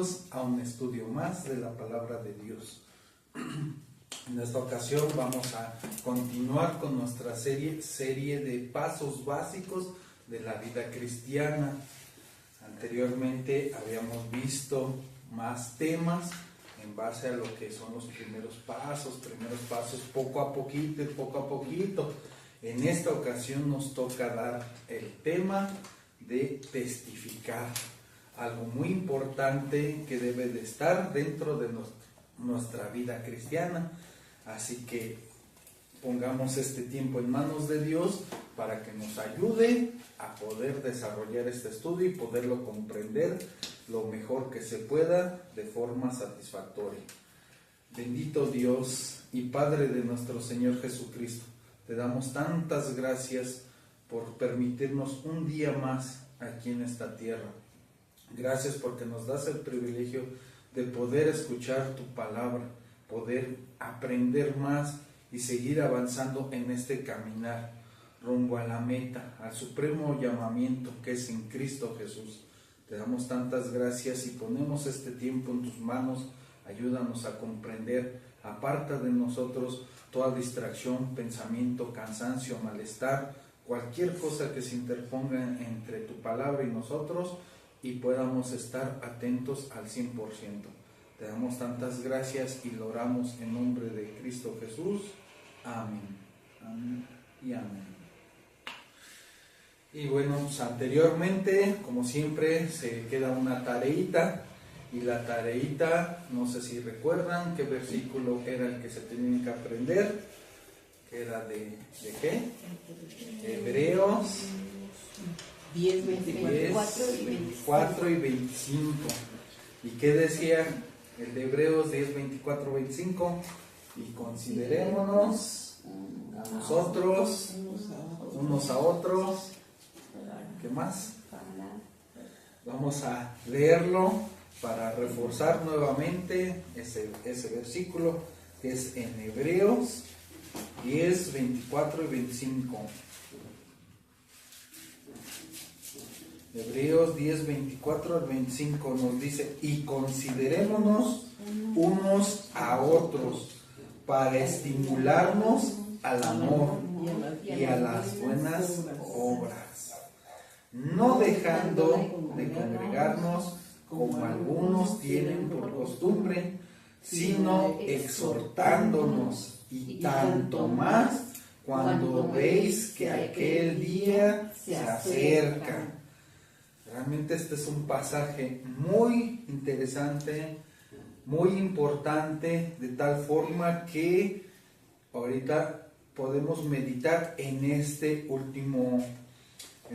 bienvenidos a un estudio más de la palabra de Dios. En esta ocasión vamos a continuar con nuestra serie de pasos básicos de la vida cristiana. Anteriormente habíamos visto más temas en base a lo que son los primeros pasos poco a poquito. En esta ocasión nos toca dar el tema de testificar, algo muy importante que debe de estar dentro de nuestra vida cristiana. Así que pongamos este tiempo en manos de Dios para que nos ayude a poder desarrollar este estudio y poderlo comprender lo mejor que se pueda de forma satisfactoria. Bendito Dios y Padre de nuestro Señor Jesucristo, te damos tantas gracias por permitirnos un día más aquí en esta tierra. Gracias porque nos das el privilegio de poder escuchar tu palabra, poder aprender más y seguir avanzando en este caminar rumbo a la meta, al supremo llamamiento que es en Cristo Jesús. Te damos tantas gracias y ponemos este tiempo en tus manos. Ayúdanos a comprender, aparta de nosotros toda distracción, pensamiento, cansancio, malestar, cualquier cosa que se interponga entre tu palabra y nosotros, y podamos estar atentos al 100%. Te damos tantas gracias y lo oramos en nombre de Cristo Jesús. Amén. Amén y amén. Y bueno, pues anteriormente, como siempre, se queda una tareita. Y la tareita, no sé si recuerdan qué versículo era el que se tenían que aprender, que era de ¿qué? Hebreos 10, 24 y 25. ¿Y qué decía el de Hebreos 10, 24, 25? Y considerémonos a nosotros, unos a otros. ¿Qué más? Vamos a leerlo para reforzar nuevamente ese versículo que es en Hebreos 10, 24 y 25. Hebreos 10, 24 al 25 nos dice: y considerémonos unos a otros para estimularnos al amor y a las buenas obras, no dejando de congregarnos como algunos tienen por costumbre, sino exhortándonos, y tanto más cuando veis que aquel día se acerca. Realmente este es un pasaje muy interesante, muy importante, de tal forma que ahorita podemos meditar en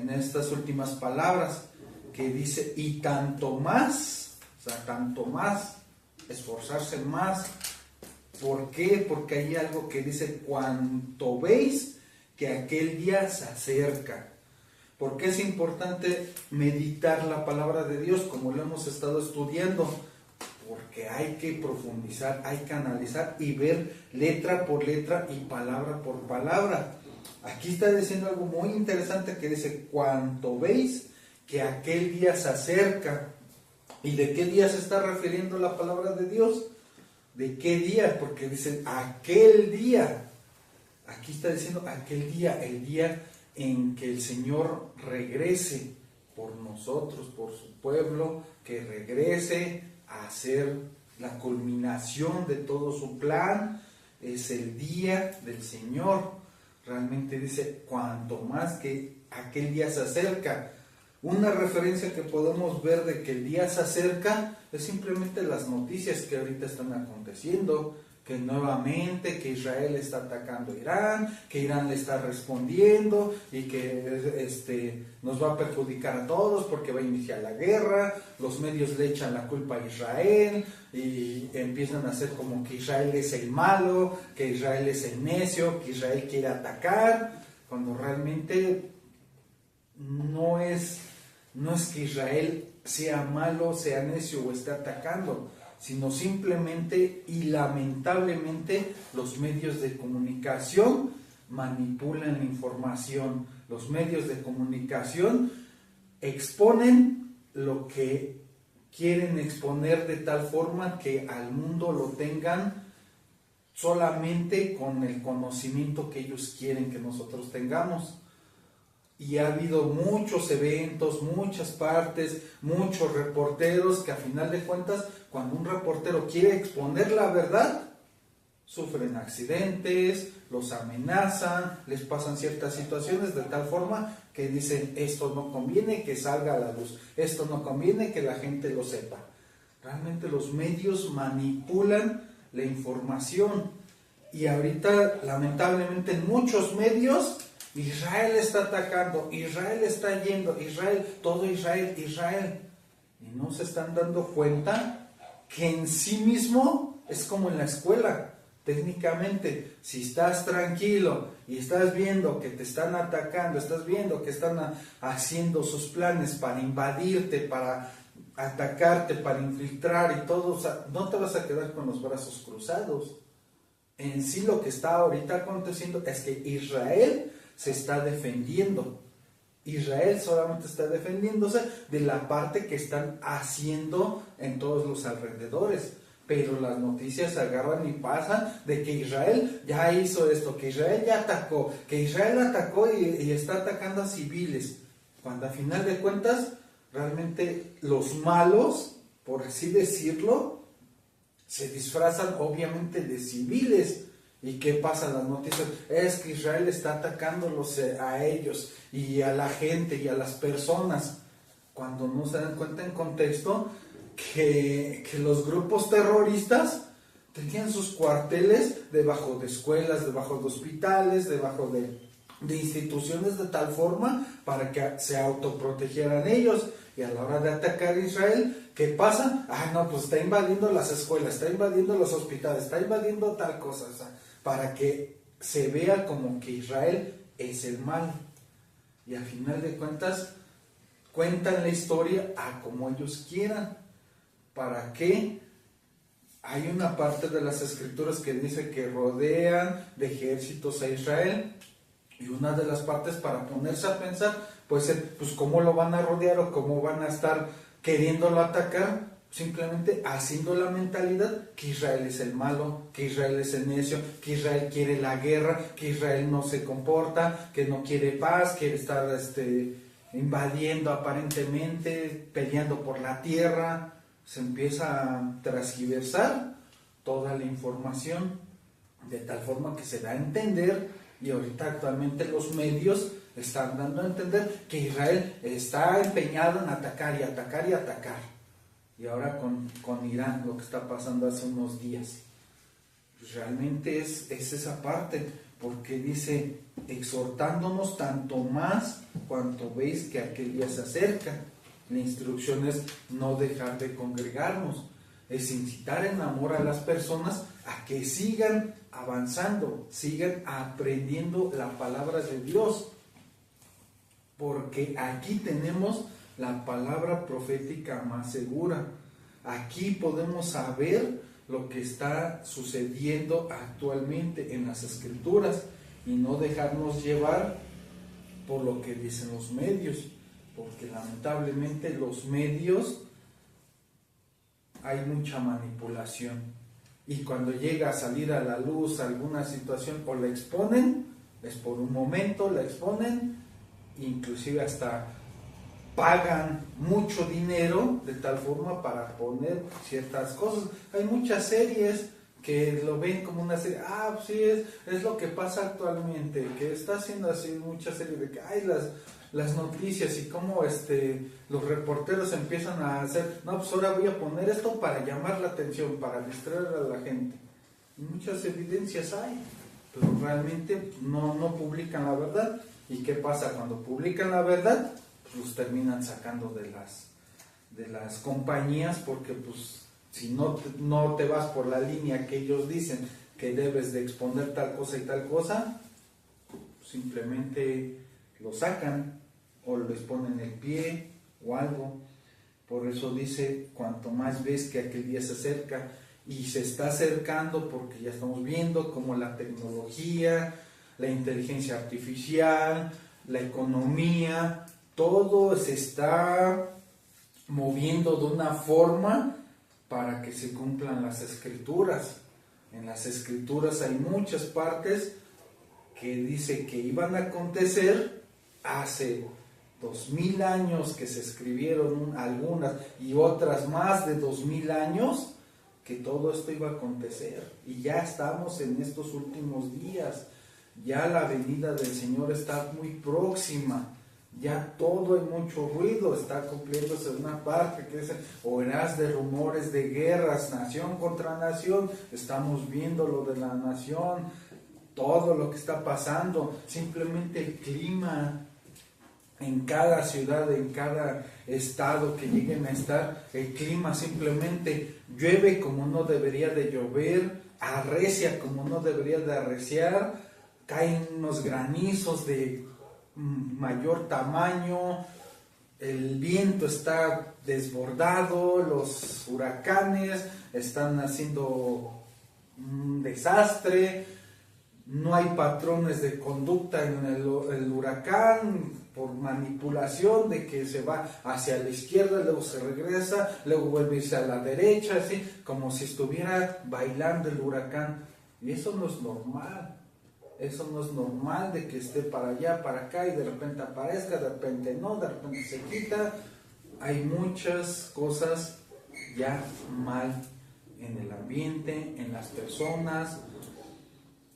estas últimas palabras que dice: y tanto más, o sea, tanto más, esforzarse más. ¿Por qué? Porque hay algo que dice: cuanto veis que aquel día se acerca. ¿Por qué es importante meditar la palabra de Dios como lo hemos estado estudiando? Porque hay que profundizar, hay que analizar y ver letra por letra y palabra por palabra. Aquí está diciendo algo muy interesante que dice: cuanto veis que aquel día se acerca. ¿Y de qué día se está refiriendo la palabra de Dios? ¿De qué día? Porque dice aquel día. Aquí está diciendo aquel día, el día en que el Señor regrese por nosotros, por su pueblo, que regrese a hacer la culminación de todo su plan. Es el día del Señor. Realmente dice: cuanto más que aquel día se acerca. Una referencia que podemos ver de que el día se acerca es simplemente las noticias que ahorita están aconteciendo, que nuevamente que Israel está atacando a Irán, que Irán le está respondiendo y que nos va a perjudicar a todos porque va a iniciar la guerra. Los medios le echan la culpa a Israel y empiezan a hacer como que Israel es el malo, que Israel es el necio, que Israel quiere atacar, cuando realmente no es que Israel sea malo, sea necio o esté atacando, sino simplemente y lamentablemente los medios de comunicación manipulan la información. Los medios de comunicación exponen lo que quieren exponer de tal forma que al mundo lo tengan solamente con el conocimiento que ellos quieren que nosotros tengamos. Y ha habido muchos eventos, muchas partes, muchos reporteros que a final de cuentas, cuando un reportero quiere exponer la verdad, sufren accidentes, los amenazan, les pasan ciertas situaciones de tal forma que dicen, esto no conviene que salga a la luz, esto no conviene que la gente lo sepa. Realmente los medios manipulan la información, y ahorita lamentablemente en muchos medios Israel está atacando, Israel está yendo, Israel, todo Israel, Israel, y no se están dando cuenta que en sí mismo es como en la escuela. Técnicamente, si estás tranquilo y estás viendo que te están atacando, estás viendo que están haciendo sus planes para invadirte, para atacarte, para infiltrar y todo, o sea, no te vas a quedar con los brazos cruzados. En sí lo que está ahorita aconteciendo es que Israel se está defendiendo. Israel solamente está defendiéndose de la parte que están haciendo en todos los alrededores. Pero las noticias agarran y pasan de que Israel ya hizo esto, que Israel ya atacó, que Israel atacó y está atacando a civiles. Cuando a final de cuentas, realmente los malos, por así decirlo, se disfrazan obviamente de civiles. ¿Y qué pasa en las noticias? Es que Israel está atacándolos a ellos y a la gente y a las personas, cuando no se dan cuenta en contexto que los grupos terroristas tenían sus cuarteles debajo de escuelas, debajo de hospitales, debajo de instituciones de tal forma para que se autoprotegieran ellos. Y a la hora de atacar a Israel, ¿qué pasa? No, pues está invadiendo las escuelas, está invadiendo los hospitales, está invadiendo tal cosa, o sea, para que se vea como que Israel es el mal. Y al final de cuentas, cuentan la historia a como ellos quieran. ¿Para qué? Hay una parte de las escrituras que dice que rodean de ejércitos a Israel. Y una de las partes para ponerse a pensar, pues cómo lo van a rodear o cómo van a estar queriéndolo atacar, simplemente haciendo la mentalidad que Israel es el malo, que Israel es el necio, que Israel quiere la guerra, que Israel no se comporta, que no quiere paz, quiere estar invadiendo aparentemente, peleando por la tierra. Se empieza a transgiversar toda la información de tal forma que se da a entender, y ahorita actualmente los medios están dando a entender que Israel está empeñado en atacar y atacar y atacar. Y ahora con Irán, lo que está pasando hace unos días, pues realmente es esa parte, porque dice, exhortándonos tanto más cuanto veis que aquel día se acerca. La instrucción es no dejar de congregarnos, es incitar en amor a las personas a que sigan avanzando, sigan aprendiendo la palabra de Dios, porque aquí tenemos la palabra profética más segura. Aquí podemos saber lo que está sucediendo actualmente en las escrituras y no dejarnos llevar por lo que dicen los medios, porque lamentablemente los medios hay mucha manipulación, y cuando llega a salir a la luz alguna situación o la exponen, es por un momento, la exponen, inclusive hasta pagan mucho dinero de tal forma para poner ciertas cosas. Hay muchas series que lo ven como una serie, pues sí, es lo que pasa actualmente, que está haciendo así muchas series de que hay las noticias y cómo los reporteros empiezan a hacer, pues ahora voy a poner esto para llamar la atención, para distraer a la gente. Y muchas evidencias hay, pero realmente no publican la verdad. ¿Y qué pasa? Cuando publican la verdad, pues los terminan sacando de las compañías, porque pues si no te vas por la línea que ellos dicen que debes de exponer tal cosa y tal cosa, simplemente lo sacan o les ponen el pie o algo. Por eso dice, cuanto más ves que aquel día se acerca, y se está acercando porque ya estamos viendo cómo la tecnología, la inteligencia artificial, la economía, todo se está moviendo de una forma para que se cumplan las escrituras. En las escrituras hay muchas partes que dice que iban a acontecer hace 2000 años, que se escribieron algunas y otras más de 2000 años, que todo esto iba a acontecer. Y ya estamos en estos últimos días, ya la venida del Señor está muy próxima. Ya todo hay mucho ruido, está cumpliéndose una parte que dicen, oirás de rumores de guerras, nación contra nación. Estamos viendo lo de la nación, todo lo que está pasando, simplemente el clima en cada ciudad, en cada estado que lleguen a estar, el clima simplemente llueve como no debería de llover, arrecia como no debería de arreciar, caen unos granizos de mayor tamaño, el viento está desbordado, los huracanes están haciendo un desastre, no hay patrones de conducta en el huracán, por manipulación de que se va hacia la izquierda, luego se regresa, luego vuelve a irse a la derecha, así como si estuviera bailando el huracán, y eso no es normal. Eso no es normal, de que esté para allá, para acá, y de repente aparezca, de repente no, de repente se quita. Hay muchas cosas ya mal en el ambiente, en las personas.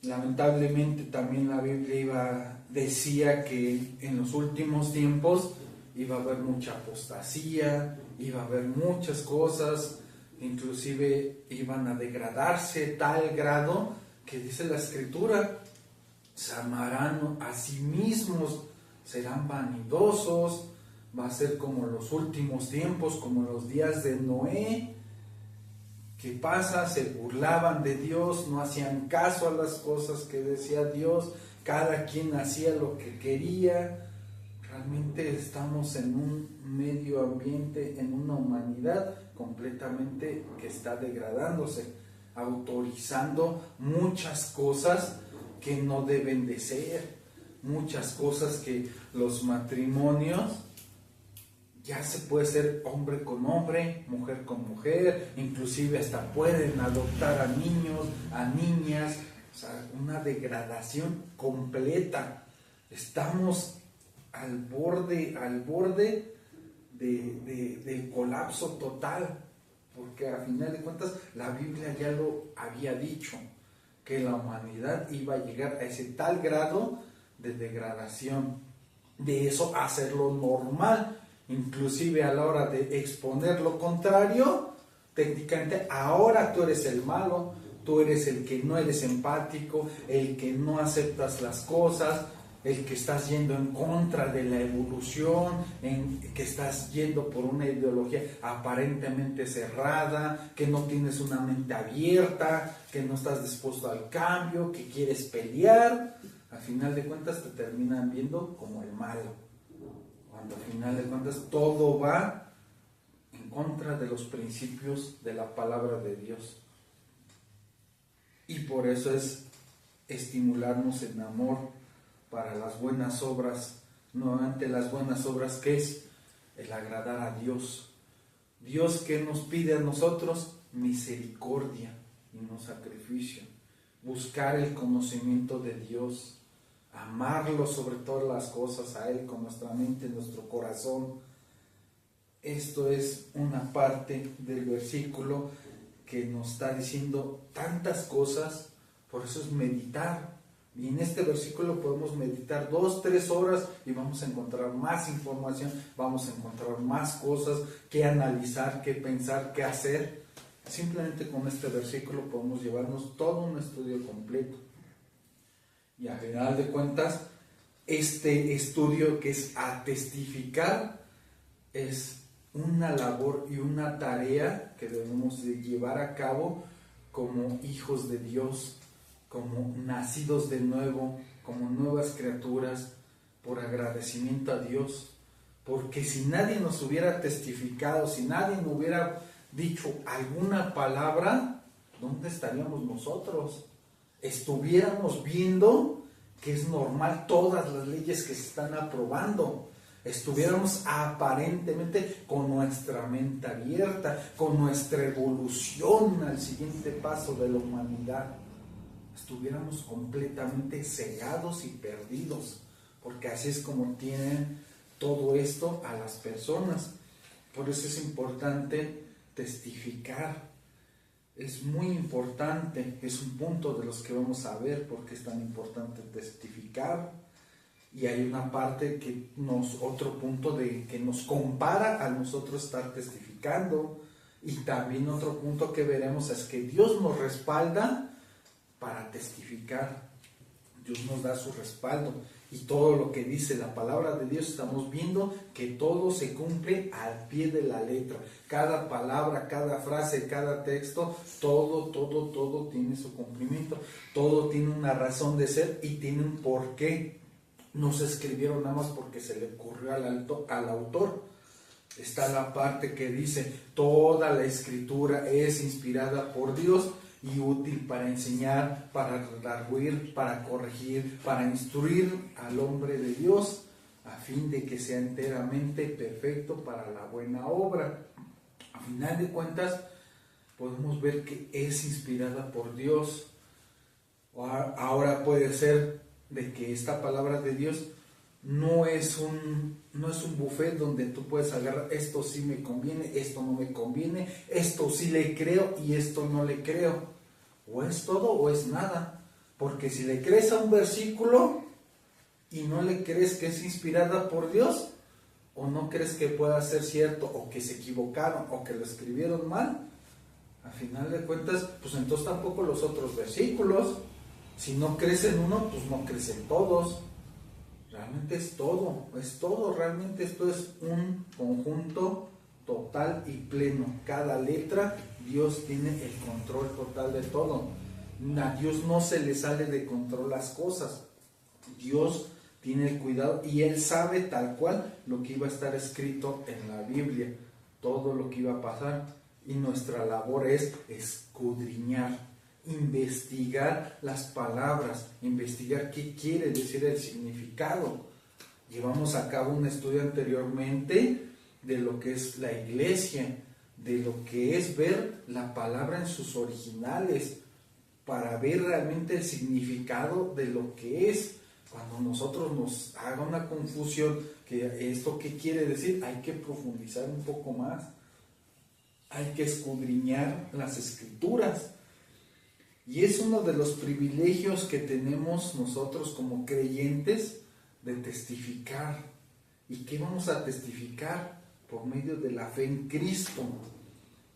Lamentablemente también la Biblia decía que en los últimos tiempos iba a haber mucha apostasía, iba a haber muchas cosas, inclusive iban a degradarse tal grado que dice la Escritura, se amarán a sí mismos, serán vanidosos, va a ser como los últimos tiempos, como los días de Noé. ¿Qué pasa? Se burlaban de Dios, no hacían caso a las cosas que decía Dios, cada quien hacía lo que quería. Realmente estamos en un medio ambiente, en una humanidad completamente que está degradándose, autorizando muchas cosas que no deben de ser, muchas cosas que los matrimonios ya se puede ser hombre con hombre, mujer con mujer, inclusive hasta pueden adoptar a niños, a niñas, o sea, una degradación completa. Estamos al borde del colapso total, porque a final de cuentas la Biblia ya lo había dicho, que la humanidad iba a llegar a ese tal grado de degradación, de eso hacerlo normal, inclusive a la hora de exponer lo contrario, técnicamente ahora tú eres el malo, tú eres el que no eres empático, el que no aceptas las cosas, el que estás yendo en contra de la evolución, que estás yendo por una ideología aparentemente cerrada, que no tienes una mente abierta, que no estás dispuesto al cambio, que quieres pelear. Al final de cuentas te terminan viendo como el malo, cuando al final de cuentas todo va en contra de los principios de la palabra de Dios. Y por eso es estimularnos en amor para las buenas obras. Nuevamente, las buenas obras, ¿qué es? El agradar a Dios. Dios, ¿qué nos pide a nosotros? Misericordia y no sacrificio. Buscar el conocimiento de Dios, amarlo sobre todas las cosas, a Él con nuestra mente, nuestro corazón. Esto es una parte del versículo que nos está diciendo tantas cosas, por eso es meditar. Y en este versículo podemos meditar 2-3 horas y vamos a encontrar más información, vamos a encontrar más cosas que analizar, que pensar, que hacer. Simplemente con este versículo podemos llevarnos todo un estudio completo. Y al final de cuentas, este estudio que es a testificar es una labor y una tarea que debemos de llevar a cabo como hijos de Dios, como nacidos de nuevo, como nuevas criaturas, por agradecimiento a Dios. Porque si nadie nos hubiera testificado, si nadie nos hubiera dicho alguna palabra, ¿dónde estaríamos nosotros? Estuviéramos viendo que es normal todas las leyes que se están aprobando, estuviéramos aparentemente con nuestra mente abierta, con nuestra evolución al siguiente paso de la humanidad, estuviéramos completamente cegados y perdidos, porque así es como tienen todo esto a las personas. Por eso es importante testificar. Es muy importante, es un punto de los que vamos a ver por qué es tan importante testificar. Y hay una parte otro punto que nos compara a nosotros estar testificando. Y también otro punto que veremos es que Dios nos respalda para testificar. Dios nos da su respaldo. Y todo lo que dice la palabra de Dios, estamos viendo que todo se cumple al pie de la letra. Cada palabra, cada frase, cada texto, todo tiene su cumplimiento. Todo tiene una razón de ser y tiene un porqué. No se escribieron nada más porque se le ocurrió al autor. Está la parte que dice, toda la escritura es inspirada por Dios y útil para enseñar, para redarguir, para corregir, para instruir al hombre de Dios, a fin de que sea enteramente perfecto para la buena obra. A final de cuentas, podemos ver que es inspirada por Dios. Ahora puede ser de que esta palabra de Dios no es un buffet donde tú puedes agarrar, esto sí me conviene, esto no me conviene, esto sí le creo y esto no le creo. O es todo o es nada. Porque si le crees a un versículo y no le crees que es inspirada por Dios, o no crees que pueda ser cierto, o que se equivocaron, o que lo escribieron mal, a final de cuentas, pues entonces tampoco los otros versículos. Si no crees en uno, pues no crees en todos. Realmente es todo, realmente esto es un conjunto total y pleno. Cada letra, Dios tiene el control total de todo. A Dios no se le sale de control las cosas. Dios tiene el cuidado y Él sabe tal cual lo que iba a estar escrito en la Biblia, todo lo que iba a pasar. Y nuestra labor es escudriñar, investigar las palabras, investigar qué quiere decir el significado. Llevamos a cabo un estudio anteriormente de lo que es la iglesia, de lo que es ver la palabra en sus originales, para ver realmente el significado de lo que es. Cuando nosotros nos haga una confusión, que esto qué quiere decir, hay que profundizar un poco más, hay que escudriñar las escrituras. Y es uno de los privilegios que tenemos nosotros como creyentes de testificar. ¿Y qué vamos a testificar? Por medio de la fe en Cristo.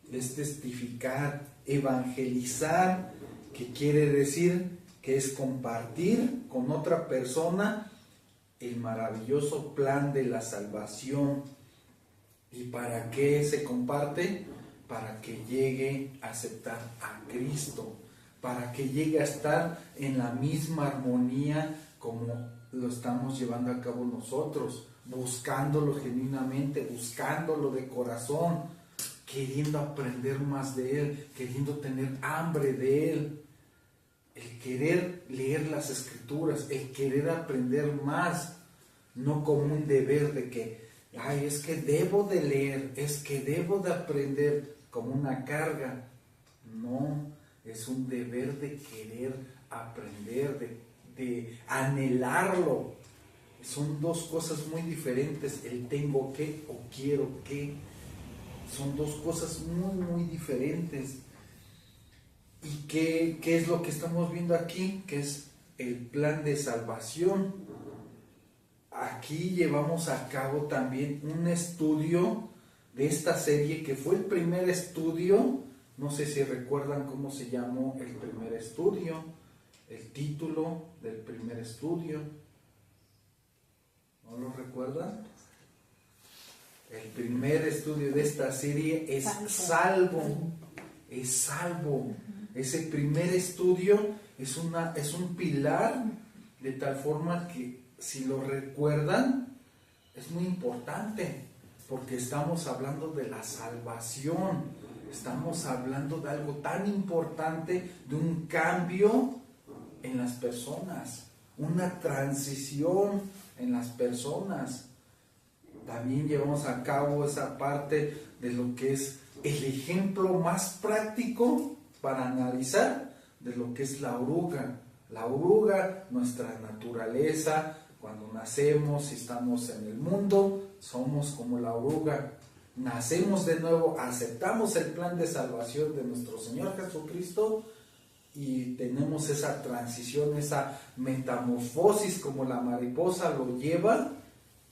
Es testificar, evangelizar, que quiere decir que es compartir con otra persona el maravilloso plan de la salvación. ¿Y para qué se comparte? Para que llegue a aceptar a Cristo, para que llegue a estar en la misma armonía como lo estamos llevando a cabo nosotros, buscándolo genuinamente, buscándolo de corazón, queriendo aprender más de Él, queriendo tener hambre de Él, el querer leer las Escrituras, el querer aprender más, no como un deber de que, ay, es que debo de leer, es que debo de aprender, como una carga. No, es un deber de querer aprender, de anhelarlo. Son dos cosas muy diferentes, el tengo que o quiero que. Son dos cosas muy, muy diferentes. ¿Y qué es lo que estamos viendo aquí? Que es el plan de salvación. Aquí llevamos a cabo también un estudio de esta serie, que fue el primer estudio. No sé si recuerdan cómo se llamó el primer estudio, el título del primer estudio. ¿No lo recuerdan? El primer estudio de esta serie es Salvo. Es Salvo. Ese primer estudio es un pilar, de tal forma que, si lo recuerdan, es muy importante, porque estamos hablando de la salvación. Estamos hablando de algo tan importante, de un cambio en las personas, una transición en las personas. también llevamos a cabo esa parte de lo que es el ejemplo más práctico para analizar de lo que es la oruga. La oruga, nuestra naturaleza, cuando nacemos y estamos en el mundo, somos como la oruga. Nacemos de nuevo, aceptamos el plan de salvación de nuestro Señor Jesucristo y tenemos esa transición, esa metamorfosis como la mariposa lo lleva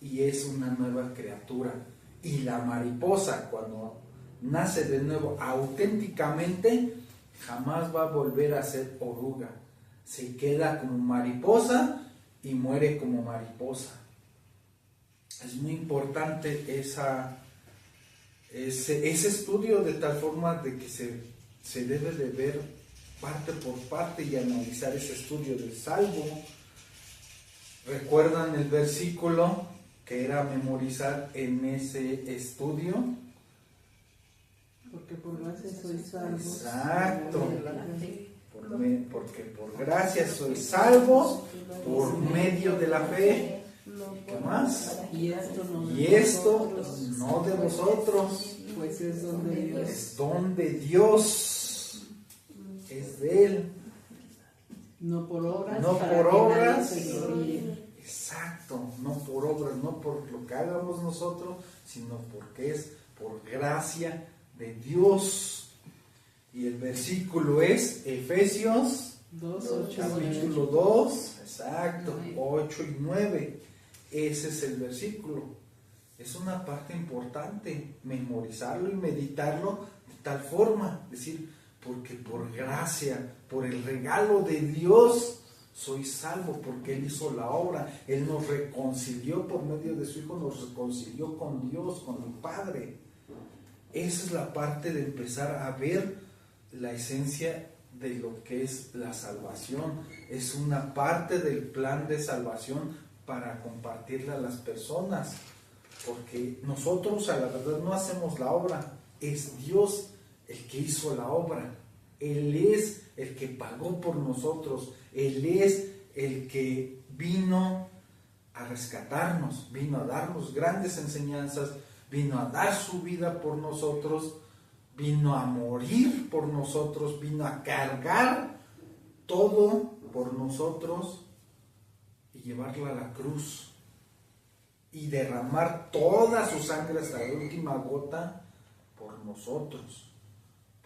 y es una nueva criatura. Y la mariposa cuando nace de nuevo auténticamente jamás va a volver a ser oruga. Se queda como mariposa y muere como mariposa. Es muy importante ese estudio, de tal forma de que se debe de ver parte por parte y analizar ese estudio del salvo. ¿Recuerdan el versículo que era memorizar en ese estudio? Porque por gracia soy salvo. Exacto. Porque por gracia soy salvo por medio de la fe. ¿Qué más? Y esto no de vosotros, pues es donde Dios. es don de Dios, es de Él. No por obras. No para por que obras. nadie se gloríe. Exacto, no por obras, no por lo que hagamos nosotros, sino porque es por gracia de Dios. Y el versículo es Efesios 2:8. capítulo 2, exacto, 8 y 9. Ese es el versículo. Es una parte importante memorizarlo y meditarlo de tal forma, decir, porque por gracia, por el regalo de Dios, soy salvo, porque Él hizo la obra. Él nos reconcilió por medio de su Hijo, nos reconcilió con Dios, con el Padre. Esa es la parte de empezar a ver la esencia de lo que es la salvación. Es una parte del plan de salvación para compartirla a las personas, porque nosotros a la verdad no hacemos la obra, es Dios el que hizo la obra. Él es el que pagó por nosotros, Él es el que vino a rescatarnos, vino a darnos grandes enseñanzas, vino a dar su vida por nosotros, vino a morir por nosotros, vino a cargar todo por nosotros y llevarla a la cruz y derramar toda su sangre hasta la última gota por nosotros,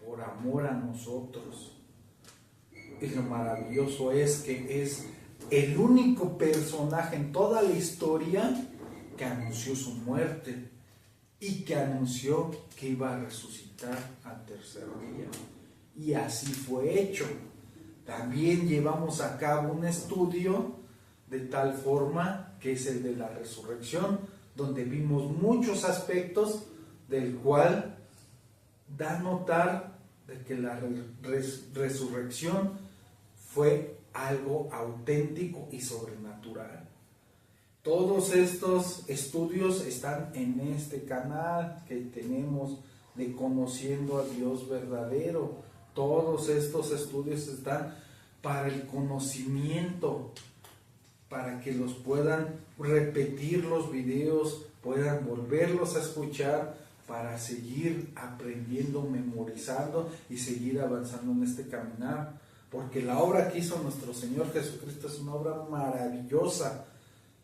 por amor a nosotros. Y lo maravilloso es que es el único personaje en toda la historia que anunció su muerte y que anunció que iba a resucitar al tercer día. Y así fue hecho. También llevamos a cabo un estudio de tal forma que es el de la resurrección, donde vimos muchos aspectos del cual da a notar de que la resurrección fue algo auténtico y sobrenatural. Todos estos estudios están en este canal que tenemos de Conociendo a Dios Verdadero. Todos estos estudios están para el conocimiento, para que los puedan repetir los videos, puedan volverlos a escuchar, para seguir aprendiendo, memorizando y seguir avanzando en este caminar. Porque la obra que hizo nuestro Señor Jesucristo es una obra maravillosa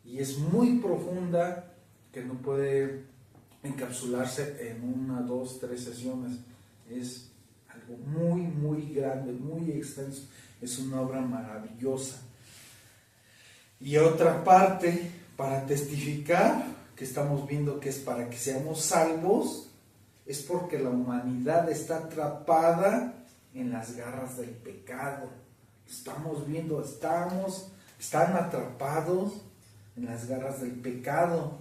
y es muy profunda, que no puede encapsularse en 1, 2, 3 sesiones. Es algo muy, muy grande, muy extenso. Es una obra maravillosa. Y otra parte, para testificar, que estamos viendo que es para que seamos salvos, es porque la humanidad está atrapada en las garras del pecado. Estamos viendo, están atrapados en las garras del pecado.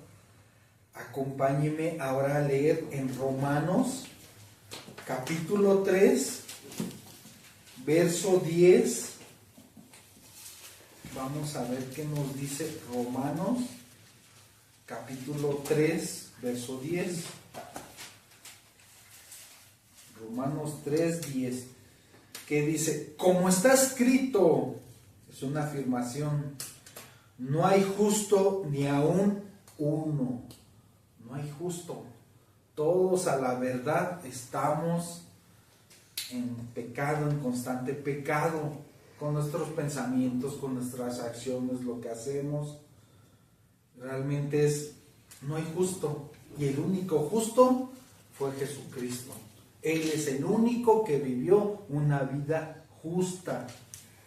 Acompáñeme ahora a leer en Romanos, capítulo 3, verso 10. Vamos a ver qué nos dice Romanos, capítulo 3, verso 10. Romanos 3, 10. Que dice, como está escrito, es una afirmación, no hay justo ni aún uno, no hay justo. Todos a la verdad estamos en pecado, en constante pecado, con nuestros pensamientos, con nuestras acciones, lo que hacemos. Realmente no hay justo. Y el único justo fue Jesucristo. Él es el único que vivió una vida justa.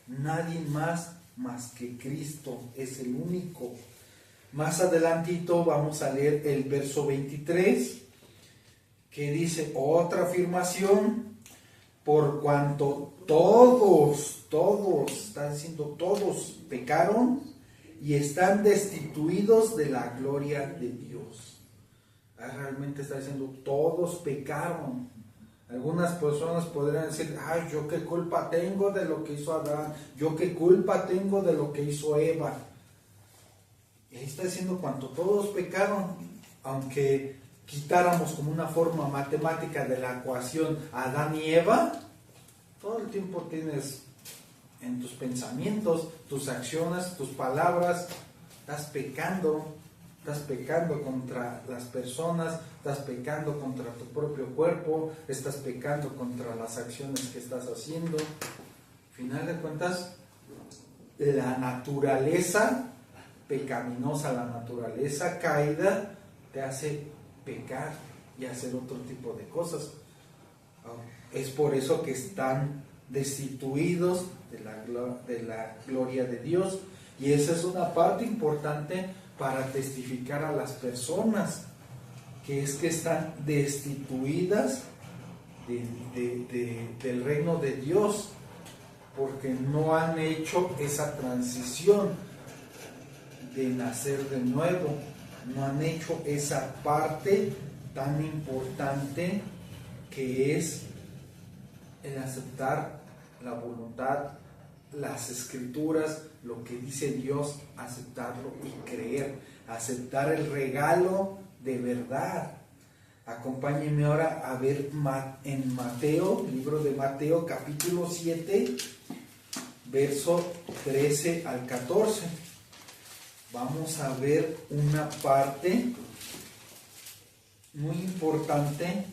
Nadie más que Cristo es el único. Más adelantito vamos a leer el verso 23, que dice otra afirmación: por cuanto todos, está diciendo todos pecaron y están destituidos de la gloria de Dios. Realmente está diciendo todos pecaron. Algunas personas podrían decir, ay, yo qué culpa tengo de lo que hizo Adán, yo qué culpa tengo de lo que hizo Eva. Y ahí está diciendo cuanto todos pecaron, aunque quitáramos como una forma matemática de la ecuación a Adán y Eva, todo el tiempo tienes en tus pensamientos, tus acciones, tus palabras, estás pecando contra las personas, estás pecando contra tu propio cuerpo, estás pecando contra las acciones que estás haciendo. Al final de cuentas, la naturaleza pecaminosa, la naturaleza caída, te hace pecar y hacer otro tipo de cosas. Es por eso que están destituidos de la gloria de Dios. Y esa es una parte importante para testificar a las personas, que es que están destituidas del reino de Dios, porque no han hecho esa transición de nacer de nuevo, no han hecho esa parte tan importante que es el aceptar la voluntad, las escrituras, lo que dice Dios, aceptarlo y creer, aceptar el regalo de verdad. Acompáñenme ahora a ver en Mateo, libro de Mateo, capítulo 7, verso 13 al 14. Vamos a ver una parte muy importante,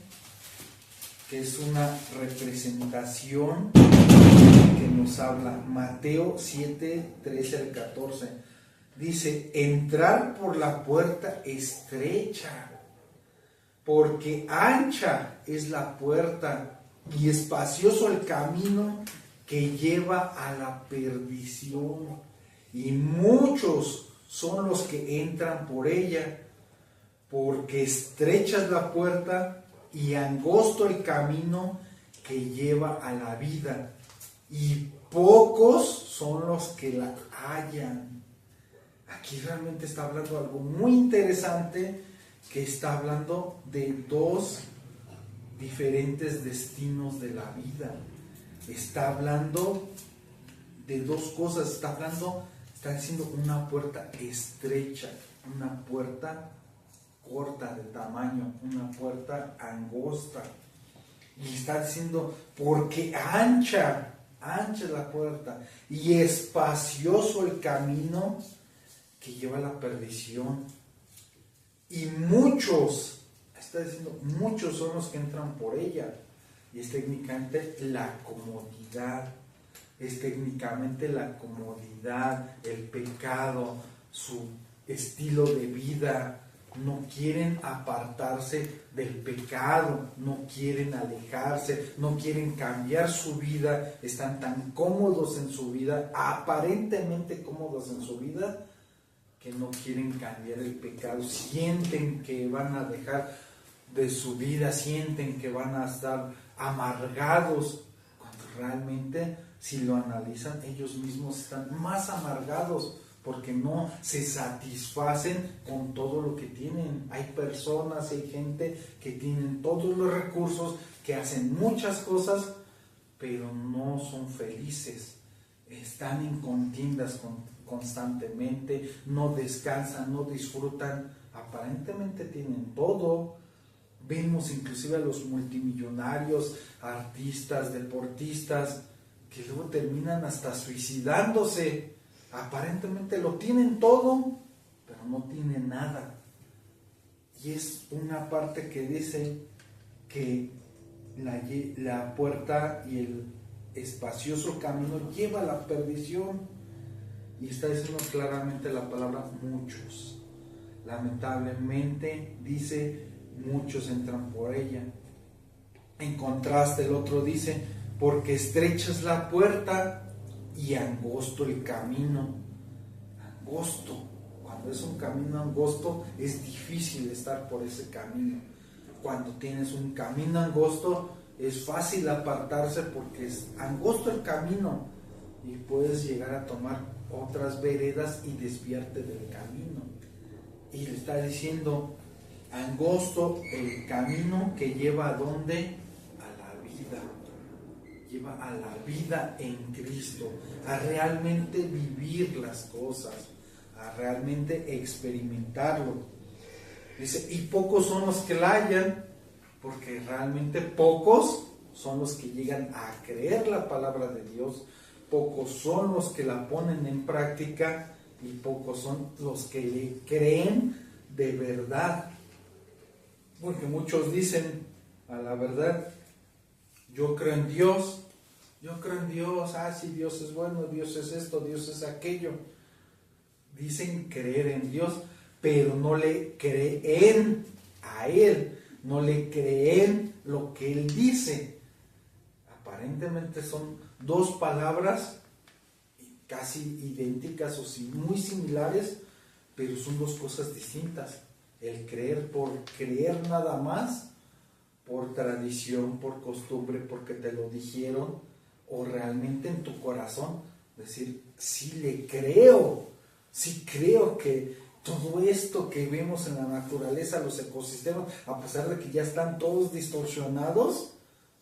que es una representación que nos habla. Mateo 7, 13 al 14. Dice, entrar por la puerta estrecha, porque ancha es la puerta y espacioso el camino que lleva a la perdición, y muchos son los que entran por ella, porque estrecha es la puerta y angosto el camino que lleva a la vida, y pocos son los que la hallan. Aquí realmente está hablando algo muy interesante, que está hablando de dos diferentes destinos de la vida. Está hablando de dos cosas, está diciendo una puerta estrecha, una puerta corta de tamaño, una puerta angosta. Y está diciendo, porque ancha es la puerta y espacioso el camino que lleva a la perdición. Y muchos, está diciendo, muchos son los que entran por ella. Y es técnicamente la comodidad, el pecado, su estilo de vida. No quieren apartarse del pecado, no quieren alejarse, no quieren cambiar su vida, están tan cómodos en su vida, aparentemente cómodos en su vida, que no quieren cambiar el pecado, sienten que van a dejar de su vida, sienten que van a estar amargados, cuando realmente, si lo analizan, ellos mismos están más amargados, porque no se satisfacen con todo lo que tienen. Hay personas, hay gente que tienen todos los recursos, que hacen muchas cosas, pero no son felices, están en contiendas constantemente, no descansan, no disfrutan, aparentemente tienen todo. Vemos inclusive a los multimillonarios, artistas, deportistas, que luego terminan hasta suicidándose. Aparentemente lo tienen todo, pero no tienen nada. Y es una parte que dice que la puerta y el espacioso camino lleva a la perdición. Y está diciendo claramente la palabra muchos. Lamentablemente dice muchos entran por ella. En contraste, el otro dice, porque estrecha es la puerta y angosto el camino. Angosto. Cuando es un camino angosto, es difícil estar por ese camino. Cuando tienes un camino angosto, es fácil apartarse porque es angosto el camino y puedes llegar a tomar otras veredas y desviarte del camino. Y le está diciendo, angosto el camino que lleva ¿a dónde? A la vida. Lleva a la vida en Cristo, a realmente vivir las cosas, a realmente experimentarlo. Dice, y pocos son los que la hallan, porque realmente pocos son los que llegan a creer la palabra de Dios, pocos son los que la ponen en práctica y pocos son los que le creen de verdad. Porque muchos dicen, a la verdad, yo creo en Dios, sí, Dios es bueno, Dios es esto, Dios es aquello. Dicen creer en Dios, pero no le creen a Él, no le creen lo que Él dice. Aparentemente son dos palabras casi idénticas o muy similares, pero son dos cosas distintas. El creer por creer nada más, por tradición, por costumbre, porque te lo dijeron, o realmente en tu corazón decir, sí le creo, sí creo que todo esto que vemos en la naturaleza, los ecosistemas, a pesar de que ya están todos distorsionados,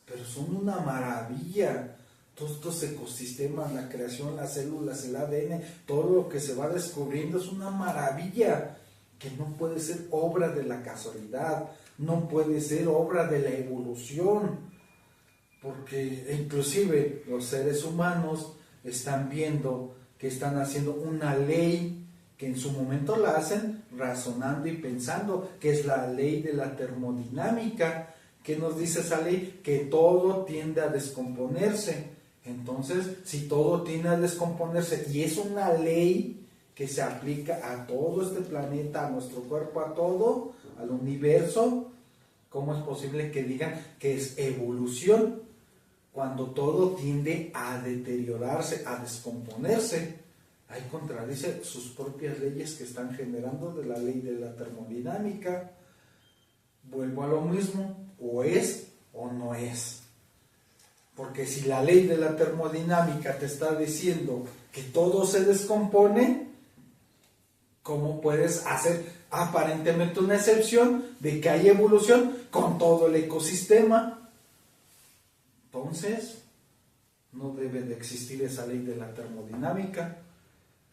pero son una maravilla. Todos estos ecosistemas, la creación, las células, el ADN, todo lo que se va descubriendo es una maravilla que no puede ser obra de la casualidad, no puede ser obra de la evolución, porque inclusive los seres humanos están viendo que están haciendo una ley que en su momento la hacen razonando y pensando, que es la ley de la termodinámica. ¿Qué nos dice esa ley? Que todo tiende a descomponerse. Entonces, si todo tiende a descomponerse y es una ley que se aplica a todo este planeta, a nuestro cuerpo, a todo, al universo, ¿cómo es posible que digan que es evolución cuando todo tiende a deteriorarse, a descomponerse? Ahí contradice sus propias leyes que están generando de la ley de la termodinámica. Vuelvo a lo mismo, o es o no es. Porque si la ley de la termodinámica te está diciendo que todo se descompone, ¿cómo puedes hacer aparentemente una excepción de que hay evolución con todo el ecosistema? Entonces, no debe de existir esa ley de la termodinámica.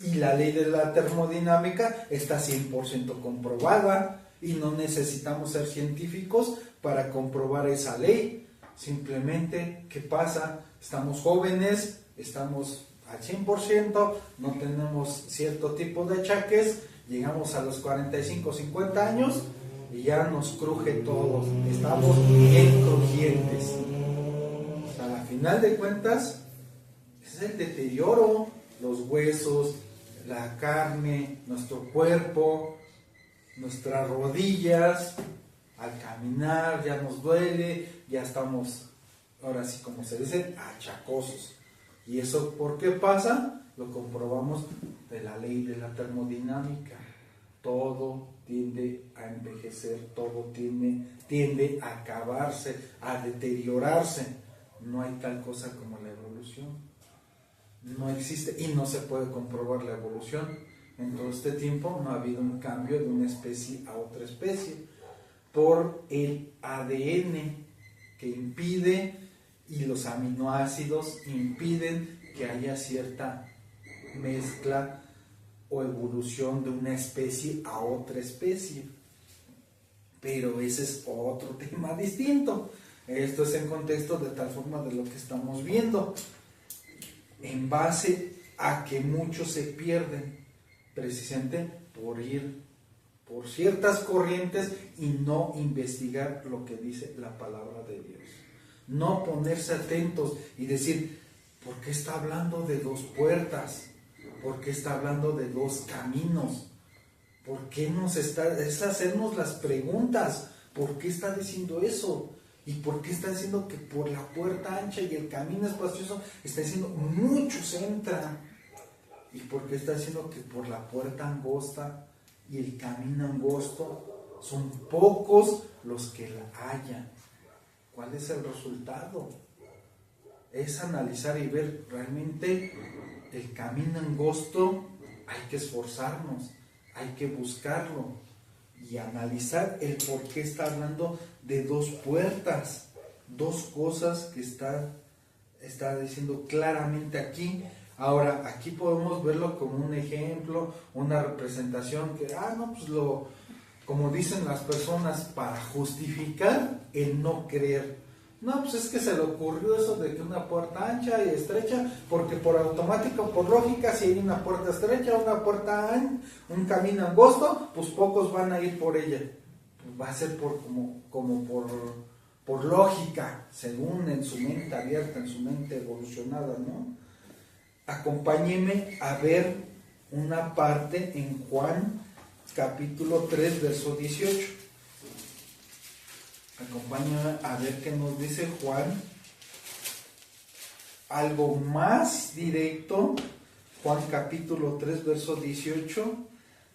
Y la ley de la termodinámica está 100% comprobada y no necesitamos ser científicos para comprobar esa ley. Simplemente, ¿qué pasa? Estamos jóvenes, estamos al 100%, no tenemos cierto tipo de achaques, llegamos a los 45, 50 años y ya nos cruje todo, estamos bien crujientes. O sea, al final de cuentas, es el deterioro, los huesos, la carne, nuestro cuerpo, nuestras rodillas. Al caminar ya nos duele, ya estamos, ahora sí como se dice, achacosos. ¿Y eso por qué pasa? Lo comprobamos de la ley de la termodinámica. Todo tiende a envejecer, todo tiende a acabarse, a deteriorarse. No hay tal cosa como la evolución. No existe y no se puede comprobar la evolución. En todo este tiempo no ha habido un cambio de una especie a otra especie por el ADN que impide y los aminoácidos impiden que haya cierta mezcla o evolución de una especie a otra especie. Pero ese es otro tema distinto. Esto es en contexto de tal forma de lo que estamos viendo, en base a que muchos se pierden precisamente por ciertas corrientes y no investigar lo que dice la palabra de Dios. No ponerse atentos y decir, ¿por qué está hablando de dos puertas? ¿Por qué está hablando de dos caminos? ¿Por qué es hacernos las preguntas? ¿Por qué está diciendo eso? ¿Y por qué está diciendo que por la puerta ancha y el camino espacioso está diciendo muchos entran? ¿Y por qué está diciendo que por la puerta angosta y el camino angosto son pocos los que la hallan? ¿Cuál es el resultado? Es analizar y ver realmente el camino angosto. Hay que esforzarnos, hay que buscarlo y analizar el por qué está hablando de dos puertas, dos cosas que está diciendo claramente aquí. Ahora, aquí podemos verlo como un ejemplo, una representación que, como dicen las personas, para justificar el no creer. No, pues es que se le ocurrió eso de que una puerta ancha y estrecha, porque por automático, por lógica, si hay una puerta estrecha, un camino angosto, pues pocos van a ir por ella. Pues va a ser por lógica, según en su mente abierta, en su mente evolucionada, ¿no? Acompáñeme a ver una parte en Juan capítulo 3, verso 18. Acompáñame a ver qué nos dice Juan. Algo más directo, Juan capítulo 3, verso 18,